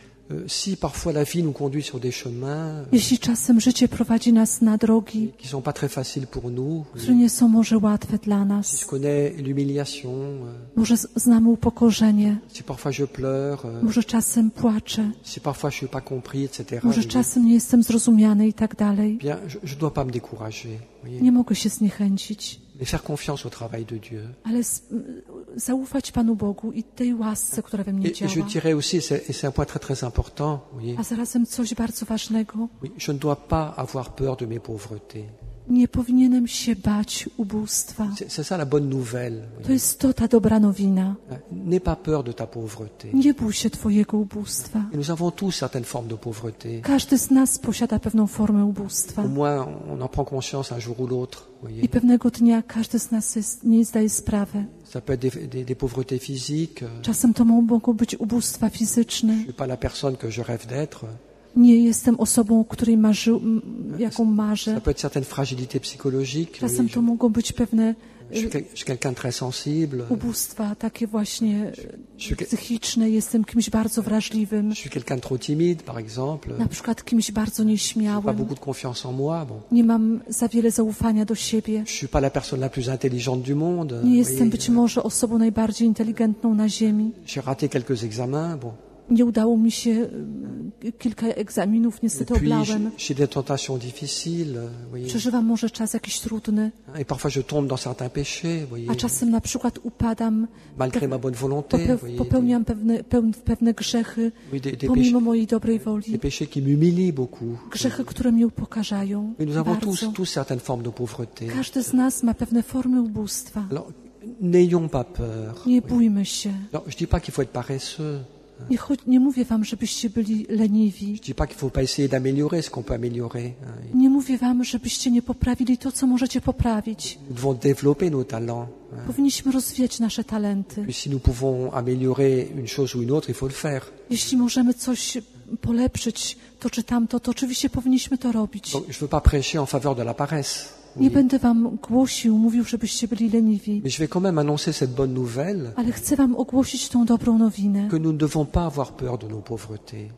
Speaker 1: si parfois la vie nous conduit sur des chemins
Speaker 2: Jeśli czasem życie prowadzi nas na drogi,
Speaker 1: qui sont pas très faciles pour nous,
Speaker 2: które nie są może łatwe dla
Speaker 1: si je
Speaker 2: nas,
Speaker 1: connais l'humiliation,
Speaker 2: może znamy upokorzenie,
Speaker 1: si parfois je pleure,
Speaker 2: może czasem płaczę,
Speaker 1: si parfois je suis pas compris, etc.
Speaker 2: może
Speaker 1: voyez,
Speaker 2: czasem nie jestem zrozumiany i tak dalej.
Speaker 1: bien, je dois pas me décourager, voyez,
Speaker 2: Nie mogę się zniechęcić,
Speaker 1: mais faire confiance au travail de Dieu.
Speaker 2: ale zaufać Panu Bogu i tej łasce, która we mnie
Speaker 1: Et je
Speaker 2: działa.
Speaker 1: dirais aussi, et c'est un point très très important, voyez,
Speaker 2: A zarazem coś bardzo ważnego.
Speaker 1: oui, je ne dois pas avoir peur de mes pauvretés.
Speaker 2: Nie powinienem się bać ubóstwa.
Speaker 1: C'est ça la bonne nouvelle.
Speaker 2: To
Speaker 1: Voyez.
Speaker 2: jest to ta dobra nowina.
Speaker 1: N'aie pas peur de ta pauvreté.
Speaker 2: Nie bój się twojego ubóstwa.
Speaker 1: Et nous avons tous certaines formes de pauvreté.
Speaker 2: Każdy z nas posiada pewną formę ubóstwa.
Speaker 1: Au moins, on en prend conscience un jour ou l'autre. Voyez.
Speaker 2: I pewnego dnia każdy z nas nie zdaje sprawy.
Speaker 1: Ça peut être des pauvretés physiques.
Speaker 2: Czasem to mogą być ubóstwa fizyczne.
Speaker 1: Je suis pas la personne que je rêve d'être.
Speaker 2: Nie jestem osobą, której jaką
Speaker 1: Ça
Speaker 2: marzę.
Speaker 1: peut être certaines fragilités psychologiques.
Speaker 2: Czasem
Speaker 1: Oui,
Speaker 2: to mogą być pewne
Speaker 1: je suis quelqu'un de très sensible.
Speaker 2: ubóstwa, takie właśnie
Speaker 1: Je
Speaker 2: psychiczne. Jestem kimś bardzo wrażliwym.
Speaker 1: suis quelqu'un de trop timide, par exemple.
Speaker 2: Na przykład kimś bardzo
Speaker 1: Pas
Speaker 2: nieśmiałym.
Speaker 1: beaucoup de confiance en moi. Bon.
Speaker 2: Nie mam za wiele zaufania do siebie.
Speaker 1: Je suis pas la personne la plus intelligente du monde.
Speaker 2: Nie jestem
Speaker 1: Voyez.
Speaker 2: być może osobą najbardziej inteligentną na ziemi.
Speaker 1: J'ai raté quelques examens. Bon.
Speaker 2: Nie udało mi się, kilka egzaminów niestety
Speaker 1: Et puis,
Speaker 2: oblałem.
Speaker 1: j'ai des tentations difficiles. Voyez.
Speaker 2: Przeżywam może czas jakiś trudny,
Speaker 1: Et parfois, je tombe dans certains péchés. Voyez.
Speaker 2: a czasem na przykład upadam,
Speaker 1: Malgré ma bonne volonté. Voyez.
Speaker 2: popełniam pewne grzechy,
Speaker 1: Oui, des
Speaker 2: pomimo
Speaker 1: péchés,
Speaker 2: mojej dobrej
Speaker 1: des
Speaker 2: woli.
Speaker 1: péchés qui m'humilient beaucoup.
Speaker 2: Grzechy, które mnie upokarzają
Speaker 1: Mais nous avons
Speaker 2: bardzo.
Speaker 1: tous certaines formes de pauvreté.
Speaker 2: Każdy z nas ma pewne formy ubóstwa.
Speaker 1: Alors, n'ayons pas peur.
Speaker 2: Nie bójmy się.
Speaker 1: Alors, je dis pas qu'il faut être paresseux.
Speaker 2: Nie mówię wam, żebyście byli leniwi.
Speaker 1: Je dis pas qu'il faut pas essayer d'améliorer ce qu'on peut améliorer. Hein.
Speaker 2: Nie mówię wam, żebyście nie poprawili to, co możecie poprawić.
Speaker 1: Nous devons développer nos talents. Hein.
Speaker 2: Powinniśmy rozwijać nasze talenty.
Speaker 1: Puis si nous pouvons améliorer une chose ou une autre, il faut le faire.
Speaker 2: Jeśli możemy coś polepszyć, to czy tamto, to oczywiście powinniśmy to robić.
Speaker 1: Donc, je veux pas prêcher en faveur de la paresse.
Speaker 2: Nie będę wam głosił, mówił, żebyście byli leniwi,
Speaker 1: Mais je vais quand même annoncer cette bonne nouvelle
Speaker 2: ale chcę wam ogłosić tą dobrą nowinę.
Speaker 1: que nous ne devons pas avoir peur de nos pauvretés.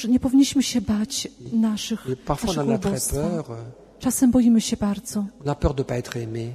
Speaker 2: Nie powinniśmy się bać naszych
Speaker 1: Et parfois on en
Speaker 2: naszego
Speaker 1: a très
Speaker 2: ubóstwa.
Speaker 1: peur.
Speaker 2: Czasem boimy się bardzo.
Speaker 1: On a peur de pas être aimé.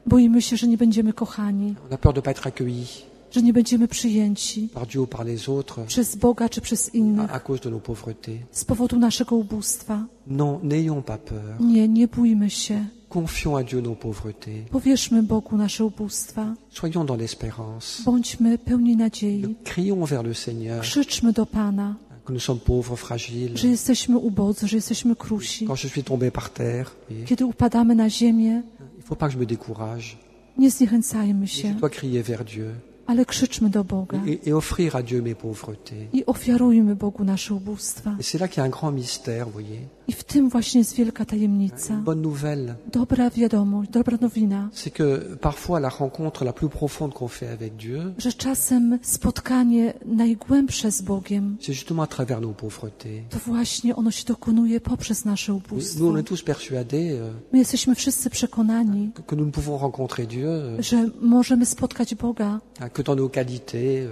Speaker 2: Boimy się, że nie będziemy kochani,
Speaker 1: On a peur de pas être accueilli.
Speaker 2: że nie będziemy przyjęci
Speaker 1: par Dieu ou par les autres
Speaker 2: przez Boga czy przez innych
Speaker 1: à cause de nos pauvretés.
Speaker 2: z powodu naszego ubóstwa.
Speaker 1: Non, n'ayons pas peur.
Speaker 2: Nie bójmy się.
Speaker 1: Confions à Dieu nos pauvretés.
Speaker 2: Powierzmy Bogu nasze ubóstwa.
Speaker 1: Soyons dans l'espérance.
Speaker 2: Bądźmy pełni nadziei.
Speaker 1: Crions vers le Seigneur
Speaker 2: Krzyczmy do Pana,
Speaker 1: que nous sommes pauvres, fragiles.
Speaker 2: że jesteśmy ubodzy, że jesteśmy krusi.
Speaker 1: Quand je suis tombé par terre, oui,
Speaker 2: Kiedy upadamy na ziemię,
Speaker 1: il ne faut pas que je me décourage.
Speaker 2: nie zniechęcajmy
Speaker 1: Je
Speaker 2: się,
Speaker 1: dois crier vers Dieu
Speaker 2: ale krzyczmy do Boga
Speaker 1: et offrir à Dieu mes pauvretés.
Speaker 2: i ofiarujmy Bogu nasze ubóstwa.
Speaker 1: Et c'est là qu'il y a un grand mystère, vous voyez.
Speaker 2: I w tym właśnie jest wielka tajemnica.
Speaker 1: Une bonne nouvelle,
Speaker 2: Dobra wiadomość, dobra nowina,
Speaker 1: c'est que parfois la rencontre la plus profonde qu'on fait avec Dieu,
Speaker 2: że czasem spotkanie najgłębsze z Bogiem,
Speaker 1: c'est justement à travers nos pauvretés.
Speaker 2: to właśnie ono się dokonuje poprzez nasze
Speaker 1: Nous,
Speaker 2: ubóstwo.
Speaker 1: on est tous persuadés
Speaker 2: My jesteśmy wszyscy przekonani,
Speaker 1: que nous ne pouvons rencontrer Dieu
Speaker 2: że możemy spotkać Boga
Speaker 1: que dans nos qualités,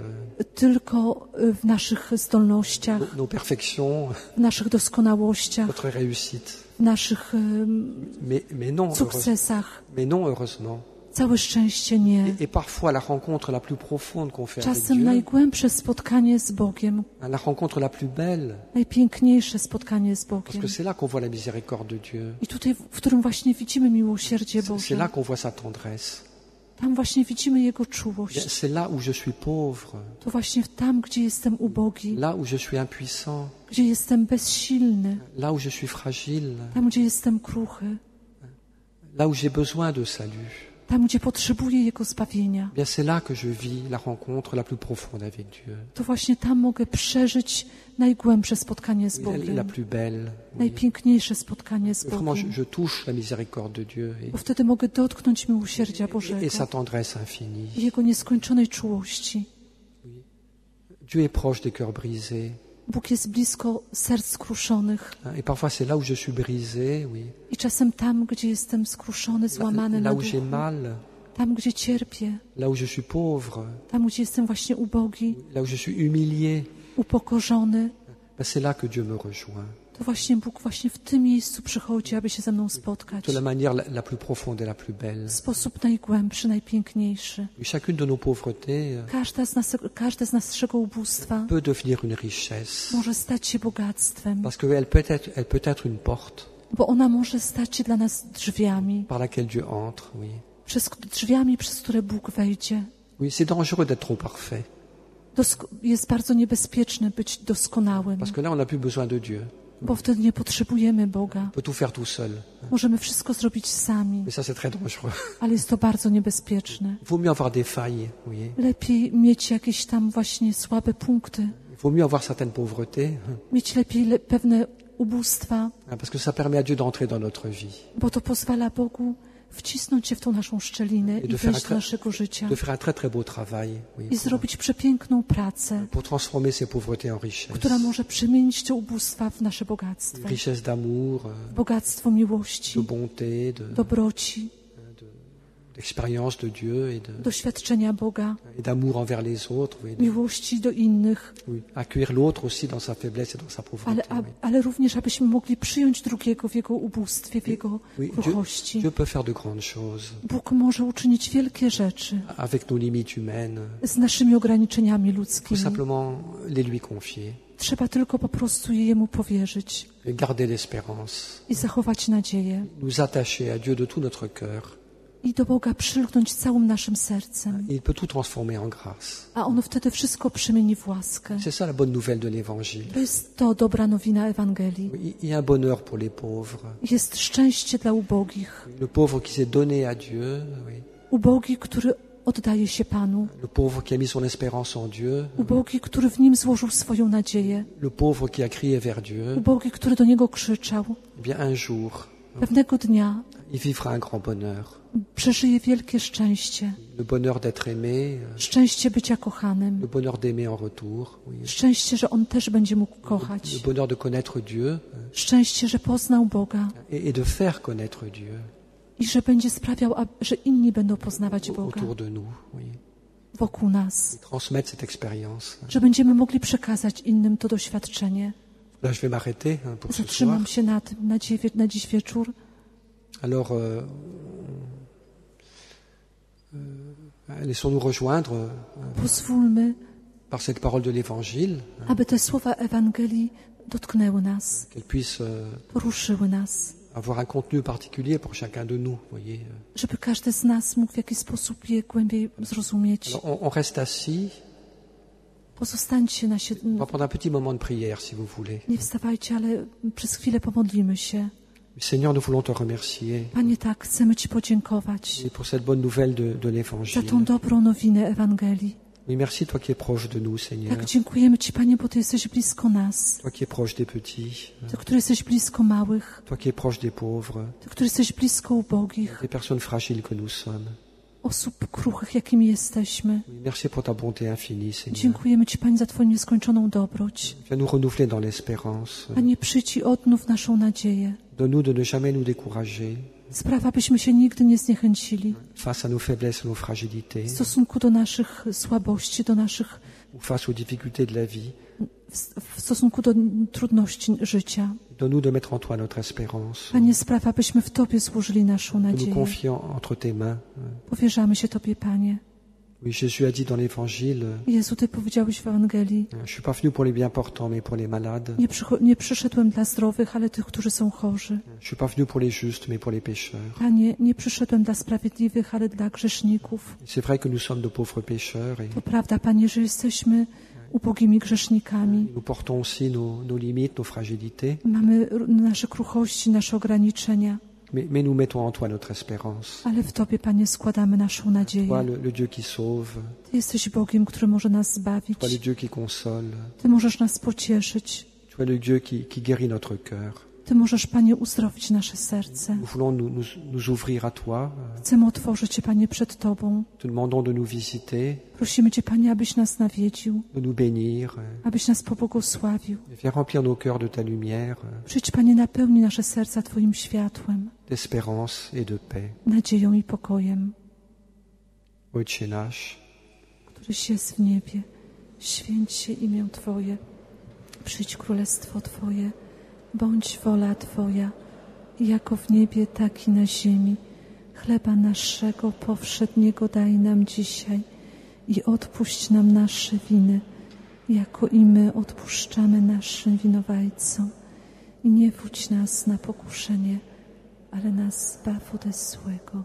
Speaker 2: tylko w naszych zdolnościach,
Speaker 1: nos perfections,
Speaker 2: w naszych doskonałościach,
Speaker 1: notre réussite.
Speaker 2: w naszych
Speaker 1: Mais non,
Speaker 2: sukcesach.
Speaker 1: heureusement.
Speaker 2: Całe szczęście nie.
Speaker 1: Et parfois la rencontre la plus profonde qu'on fait avec
Speaker 2: Czasem
Speaker 1: Dieu,
Speaker 2: najgłębsze spotkanie z Bogiem,
Speaker 1: la rencontre la plus belle,
Speaker 2: najpiękniejsze spotkanie z
Speaker 1: parce
Speaker 2: Bogiem.
Speaker 1: que c'est là qu'on voit la miséricorde de Dieu.
Speaker 2: I tutaj, w którym właśnie widzimy miłosierdzie
Speaker 1: C'est
Speaker 2: Boże.
Speaker 1: là qu'on voit sa tendresse.
Speaker 2: Tam właśnie widzimy Jego
Speaker 1: Bien,
Speaker 2: czułość.
Speaker 1: c'est là où je suis pauvre,
Speaker 2: To właśnie tam, gdzie jestem ubogi,
Speaker 1: là où je suis impuissant,
Speaker 2: gdzie jestem bezsilny,
Speaker 1: là où je suis fragile,
Speaker 2: tam, gdzie jestem kruchy,
Speaker 1: là où j'ai besoin de salut.
Speaker 2: tam, gdzie potrzebuję Jego zbawienia.
Speaker 1: Bien, c'est là que je vis la rencontre la plus profonde avec Dieu,
Speaker 2: To właśnie tam mogę przeżyć najgłębsze spotkanie z
Speaker 1: la
Speaker 2: Bogiem,
Speaker 1: plus belle.
Speaker 2: najpiękniejsze spotkanie z
Speaker 1: Vraiment,
Speaker 2: Bogiem.
Speaker 1: je touche la miséricorde de Dieu
Speaker 2: Bo wtedy mogę dotknąć miłosierdzia Bożego
Speaker 1: et sa tendresse infinie.
Speaker 2: i Jego nieskończonej czułości.
Speaker 1: Dieu est proche des cœurs brisés.
Speaker 2: Bóg jest blisko serc skruszonych
Speaker 1: Et parfois, c'est là où je suis brisé, oui.
Speaker 2: i czasem tam, gdzie jestem skruszony, złamany
Speaker 1: Là
Speaker 2: na
Speaker 1: où j'ai
Speaker 2: duchu,
Speaker 1: mal,
Speaker 2: tam, gdzie cierpię,
Speaker 1: là où je suis pauvre,
Speaker 2: tam, gdzie jestem właśnie ubogi,
Speaker 1: là où je suis humilié,
Speaker 2: upokorzony,
Speaker 1: ben c'est là que Dieu me rejoint.
Speaker 2: to właśnie Bóg właśnie w tym miejscu przychodzi, aby się ze mną spotkać.
Speaker 1: De la manière la plus profonde et la plus belle.
Speaker 2: W sposób najgłębszy, najpiękniejszy.
Speaker 1: Et chacune de nos pauvretés
Speaker 2: Każde z naszego ubóstwa
Speaker 1: peut devenir une richesse.
Speaker 2: może stać się bogactwem,
Speaker 1: Parce qu'elle peut être une porte
Speaker 2: bo ona może stać się dla nas drzwiami,
Speaker 1: par laquelle Dieu entre, oui.
Speaker 2: drzwiami, przez które Bóg wejdzie.
Speaker 1: Oui, c'est dangereux d'être trop parfait.
Speaker 2: Jest bardzo niebezpieczne być doskonałym,
Speaker 1: Parce que là, on n'a plus besoin de Dieu.
Speaker 2: bo wtedy nie potrzebujemy Boga.
Speaker 1: On peut tout faire tout seul.
Speaker 2: Możemy wszystko zrobić sami,
Speaker 1: Mais ça, c'est très dangereux.
Speaker 2: ale jest to bardzo niebezpieczne.
Speaker 1: Il vaut mieux avoir des failles, oui.
Speaker 2: Lepiej mieć jakieś tam właśnie słabe punkty,
Speaker 1: Il vaut mieux avoir certaines pauvretés,
Speaker 2: mieć lepiej pewne ubóstwa,
Speaker 1: parce que ça permet à Dieu d'entrer dans notre vie,
Speaker 2: bo to pozwala Bogu wcisnąć się w tą naszą szczelinę i wejść do naszego życia
Speaker 1: de faire un très très beau travail, oui,
Speaker 2: i zrobić przepiękną pracę,
Speaker 1: pour transformer ces pauvretés en richesse.
Speaker 2: która może przemienić te ubóstwa w nasze bogactwo.
Speaker 1: Richesse d'amour,
Speaker 2: Bogactwo
Speaker 1: de
Speaker 2: miłości,
Speaker 1: bonté,
Speaker 2: dobroci,
Speaker 1: d'expérience de Dieu
Speaker 2: doświadczenia Boga,
Speaker 1: et d'amour envers les autres, oui,
Speaker 2: miłości do innych,
Speaker 1: oui. Accueillir l'autre aussi dans sa faiblesse et dans sa pauvreté. Oui.
Speaker 2: ale również abyśmy mogli przyjąć drugiego w jego ubóstwie, w jego
Speaker 1: Oui,
Speaker 2: kruchości.
Speaker 1: Dieu peut faire de grandes choses
Speaker 2: Bóg może uczynić wielkie rzeczy
Speaker 1: avec nos limites humaines.
Speaker 2: z naszymi ograniczeniami
Speaker 1: Il faut
Speaker 2: ludzkimi.
Speaker 1: simplement les lui confier,
Speaker 2: Trzeba tylko po prostu je Jemu powierzyć
Speaker 1: garder l'espérance,
Speaker 2: i zachować nadzieję
Speaker 1: nous attacher à Dieu de tout notre cœur.
Speaker 2: i do Boga przylgnąć całym naszym sercem,
Speaker 1: Il peut tout transformer en grâce.
Speaker 2: a On wtedy wszystko przemieni w łaskę.
Speaker 1: C'est ça la bonne nouvelle de l'Évangile.
Speaker 2: To jest to dobra nowina Ewangelii.
Speaker 1: Il y a un bonheur pour les pauvres.
Speaker 2: Jest szczęście dla ubogich.
Speaker 1: Le pauvre qui s'est donné à Dieu, oui.
Speaker 2: Ubogi, który oddaje się Panu.
Speaker 1: Le pauvre qui a mis son espérance en Dieu.
Speaker 2: Ubogi, który w Nim złożył swoją nadzieję.
Speaker 1: Le pauvre qui a crié vers Dieu.
Speaker 2: Ubogi, który do Niego krzyczał.
Speaker 1: Eh bien, un jour,
Speaker 2: Pewnego dnia
Speaker 1: il vivra un grand bonheur.
Speaker 2: przeżyje wielkie szczęście.
Speaker 1: Le bonheur d'être aimé,
Speaker 2: Szczęście bycia kochanym.
Speaker 1: le bonheur d'aimer en retour, oui.
Speaker 2: Szczęście, że On też będzie mógł kochać.
Speaker 1: Le bonheur de connaître Dieu
Speaker 2: Szczęście, że poznał Boga
Speaker 1: et de faire connaître Dieu
Speaker 2: i że będzie sprawiał, że inni będą poznawać Boga
Speaker 1: autour de nous, oui.
Speaker 2: wokół nas.
Speaker 1: Transmettre cette expérience.
Speaker 2: Że będziemy mogli przekazać innym to doświadczenie.
Speaker 1: Là, je vais m'arrêter pour ce soir.
Speaker 2: Zatrzymam się na tym na dziś wieczór.
Speaker 1: Alors, Laissons-nous rejoindre
Speaker 2: Pozwólmy,
Speaker 1: par cette parole de l'Évangile,
Speaker 2: aby te słowa Ewangelii dotknęły nas,
Speaker 1: qu'elles puissent
Speaker 2: poruszyły nas,
Speaker 1: avoir un contenu particulier pour chacun de nous. Voyez.
Speaker 2: żeby każdy z nas mógł w jakiś sposób je głębiej zrozumieć.
Speaker 1: Alors, on reste assis.
Speaker 2: Pozostańcie na
Speaker 1: On va prendre un petit moment de prière, si vous voulez.
Speaker 2: Nie wstawajcie, ale przez chwilę pomodlimy się.
Speaker 1: Seigneur, nous voulons te remercier
Speaker 2: Panie, tak, chcemy Ci podziękować
Speaker 1: pour cette bonne nouvelle de
Speaker 2: za
Speaker 1: l'Évangile.
Speaker 2: tą dobrą nowinę Ewangelii.
Speaker 1: Oui, merci, toi qui es proche de nous, Seigneur.
Speaker 2: Tak, dziękujemy Ci, Panie, bo Ty jesteś blisko nas.
Speaker 1: Toi qui es proche des petits.
Speaker 2: Ty, który jesteś blisko małych.
Speaker 1: Toi qui es proche des pauvres.
Speaker 2: Ty, który jesteś blisko ubogich.
Speaker 1: Des personnes fragiles que nous sommes.
Speaker 2: Osób kruchych, jakimi jesteśmy.
Speaker 1: Oui, merci pour ta bonté infinie, Seigneur.
Speaker 2: Dziękujemy Ci, Panie, za Twoją nieskończoną dobroć.
Speaker 1: Viens nous renouveler dans l'espérance.
Speaker 2: Panie, przyjdź i odnów naszą nadzieję.
Speaker 1: Donne-nous de ne jamais nous décourager
Speaker 2: Sprawa, byśmy się nigdy nie zniechęcili
Speaker 1: face à nos faiblesses, nos fragilités,
Speaker 2: w stosunku do naszych słabości, do naszych,
Speaker 1: ou face aux difficultés de la vie.
Speaker 2: w stosunku do trudności życia.
Speaker 1: Donne-nous de mettre en toi notre espérance.
Speaker 2: Panie, sprawa, byśmy w Tobie złożyli naszą
Speaker 1: Que nous
Speaker 2: nadzieję.
Speaker 1: confions entre tes mains.
Speaker 2: Powierzamy się Tobie, Panie.
Speaker 1: Oui, Jésus a dit dans l'Évangile,
Speaker 2: Jezu, Ty powiedziałeś w Ewangelii,
Speaker 1: je suis pas venu pour les bien portants, mais pour les malades.
Speaker 2: nie przyszedłem dla zdrowych, ale tych, którzy są chorzy.
Speaker 1: Je suis pas venu pour les justes, mais pour les pécheurs.
Speaker 2: Panie, nie przyszedłem dla sprawiedliwych, ale dla grzeszników.
Speaker 1: C'est vrai que nous sommes de pauvres pécheurs et
Speaker 2: To prawda, Panie, że jesteśmy ubogimi grzesznikami.
Speaker 1: nous portons aussi nos limites, nos fragilités,
Speaker 2: Mamy nasze kruchości, nasze ograniczenia,
Speaker 1: mais nous mettons en toi notre espérance.
Speaker 2: ale w Tobie, Panie, składamy naszą
Speaker 1: Toi,
Speaker 2: nadzieję.
Speaker 1: le Dieu qui sauve,
Speaker 2: Ty jesteś Bogiem, który może nas zbawić.
Speaker 1: toi, le Dieu qui console,
Speaker 2: Ty możesz nas pocieszyć.
Speaker 1: toi, le Dieu qui guérit notre cœur.
Speaker 2: Ty możesz, Panie, uzdrowić nasze serce.
Speaker 1: Nous voulons nous ouvrir à toi.
Speaker 2: Chcemy otworzyć się, Panie, przed Tobą.
Speaker 1: Te demandons de nous visiter,
Speaker 2: Prosimy Cię, Panie, abyś nas nawiedził,
Speaker 1: de nous bénir.
Speaker 2: abyś nas pobłogosławił.
Speaker 1: Viens remplir nos cœurs de ta lumière,
Speaker 2: Przyjdź, Panie, napełnij nasze serca Twoim światłem,
Speaker 1: d'espérance et de paix.
Speaker 2: nadzieją i pokojem,
Speaker 1: Ojcze nasz,
Speaker 2: któryś jest w niebie. Święć się imię Twoje. Przyjdź królestwo Twoje. Bądź wola Twoja, jako w niebie, tak i na ziemi. Chleba naszego powszedniego daj nam dzisiaj i odpuść nam nasze winy, jako i my odpuszczamy naszym winowajcom. I nie wódź nas na pokuszenie, ale nas zbaw ode złego.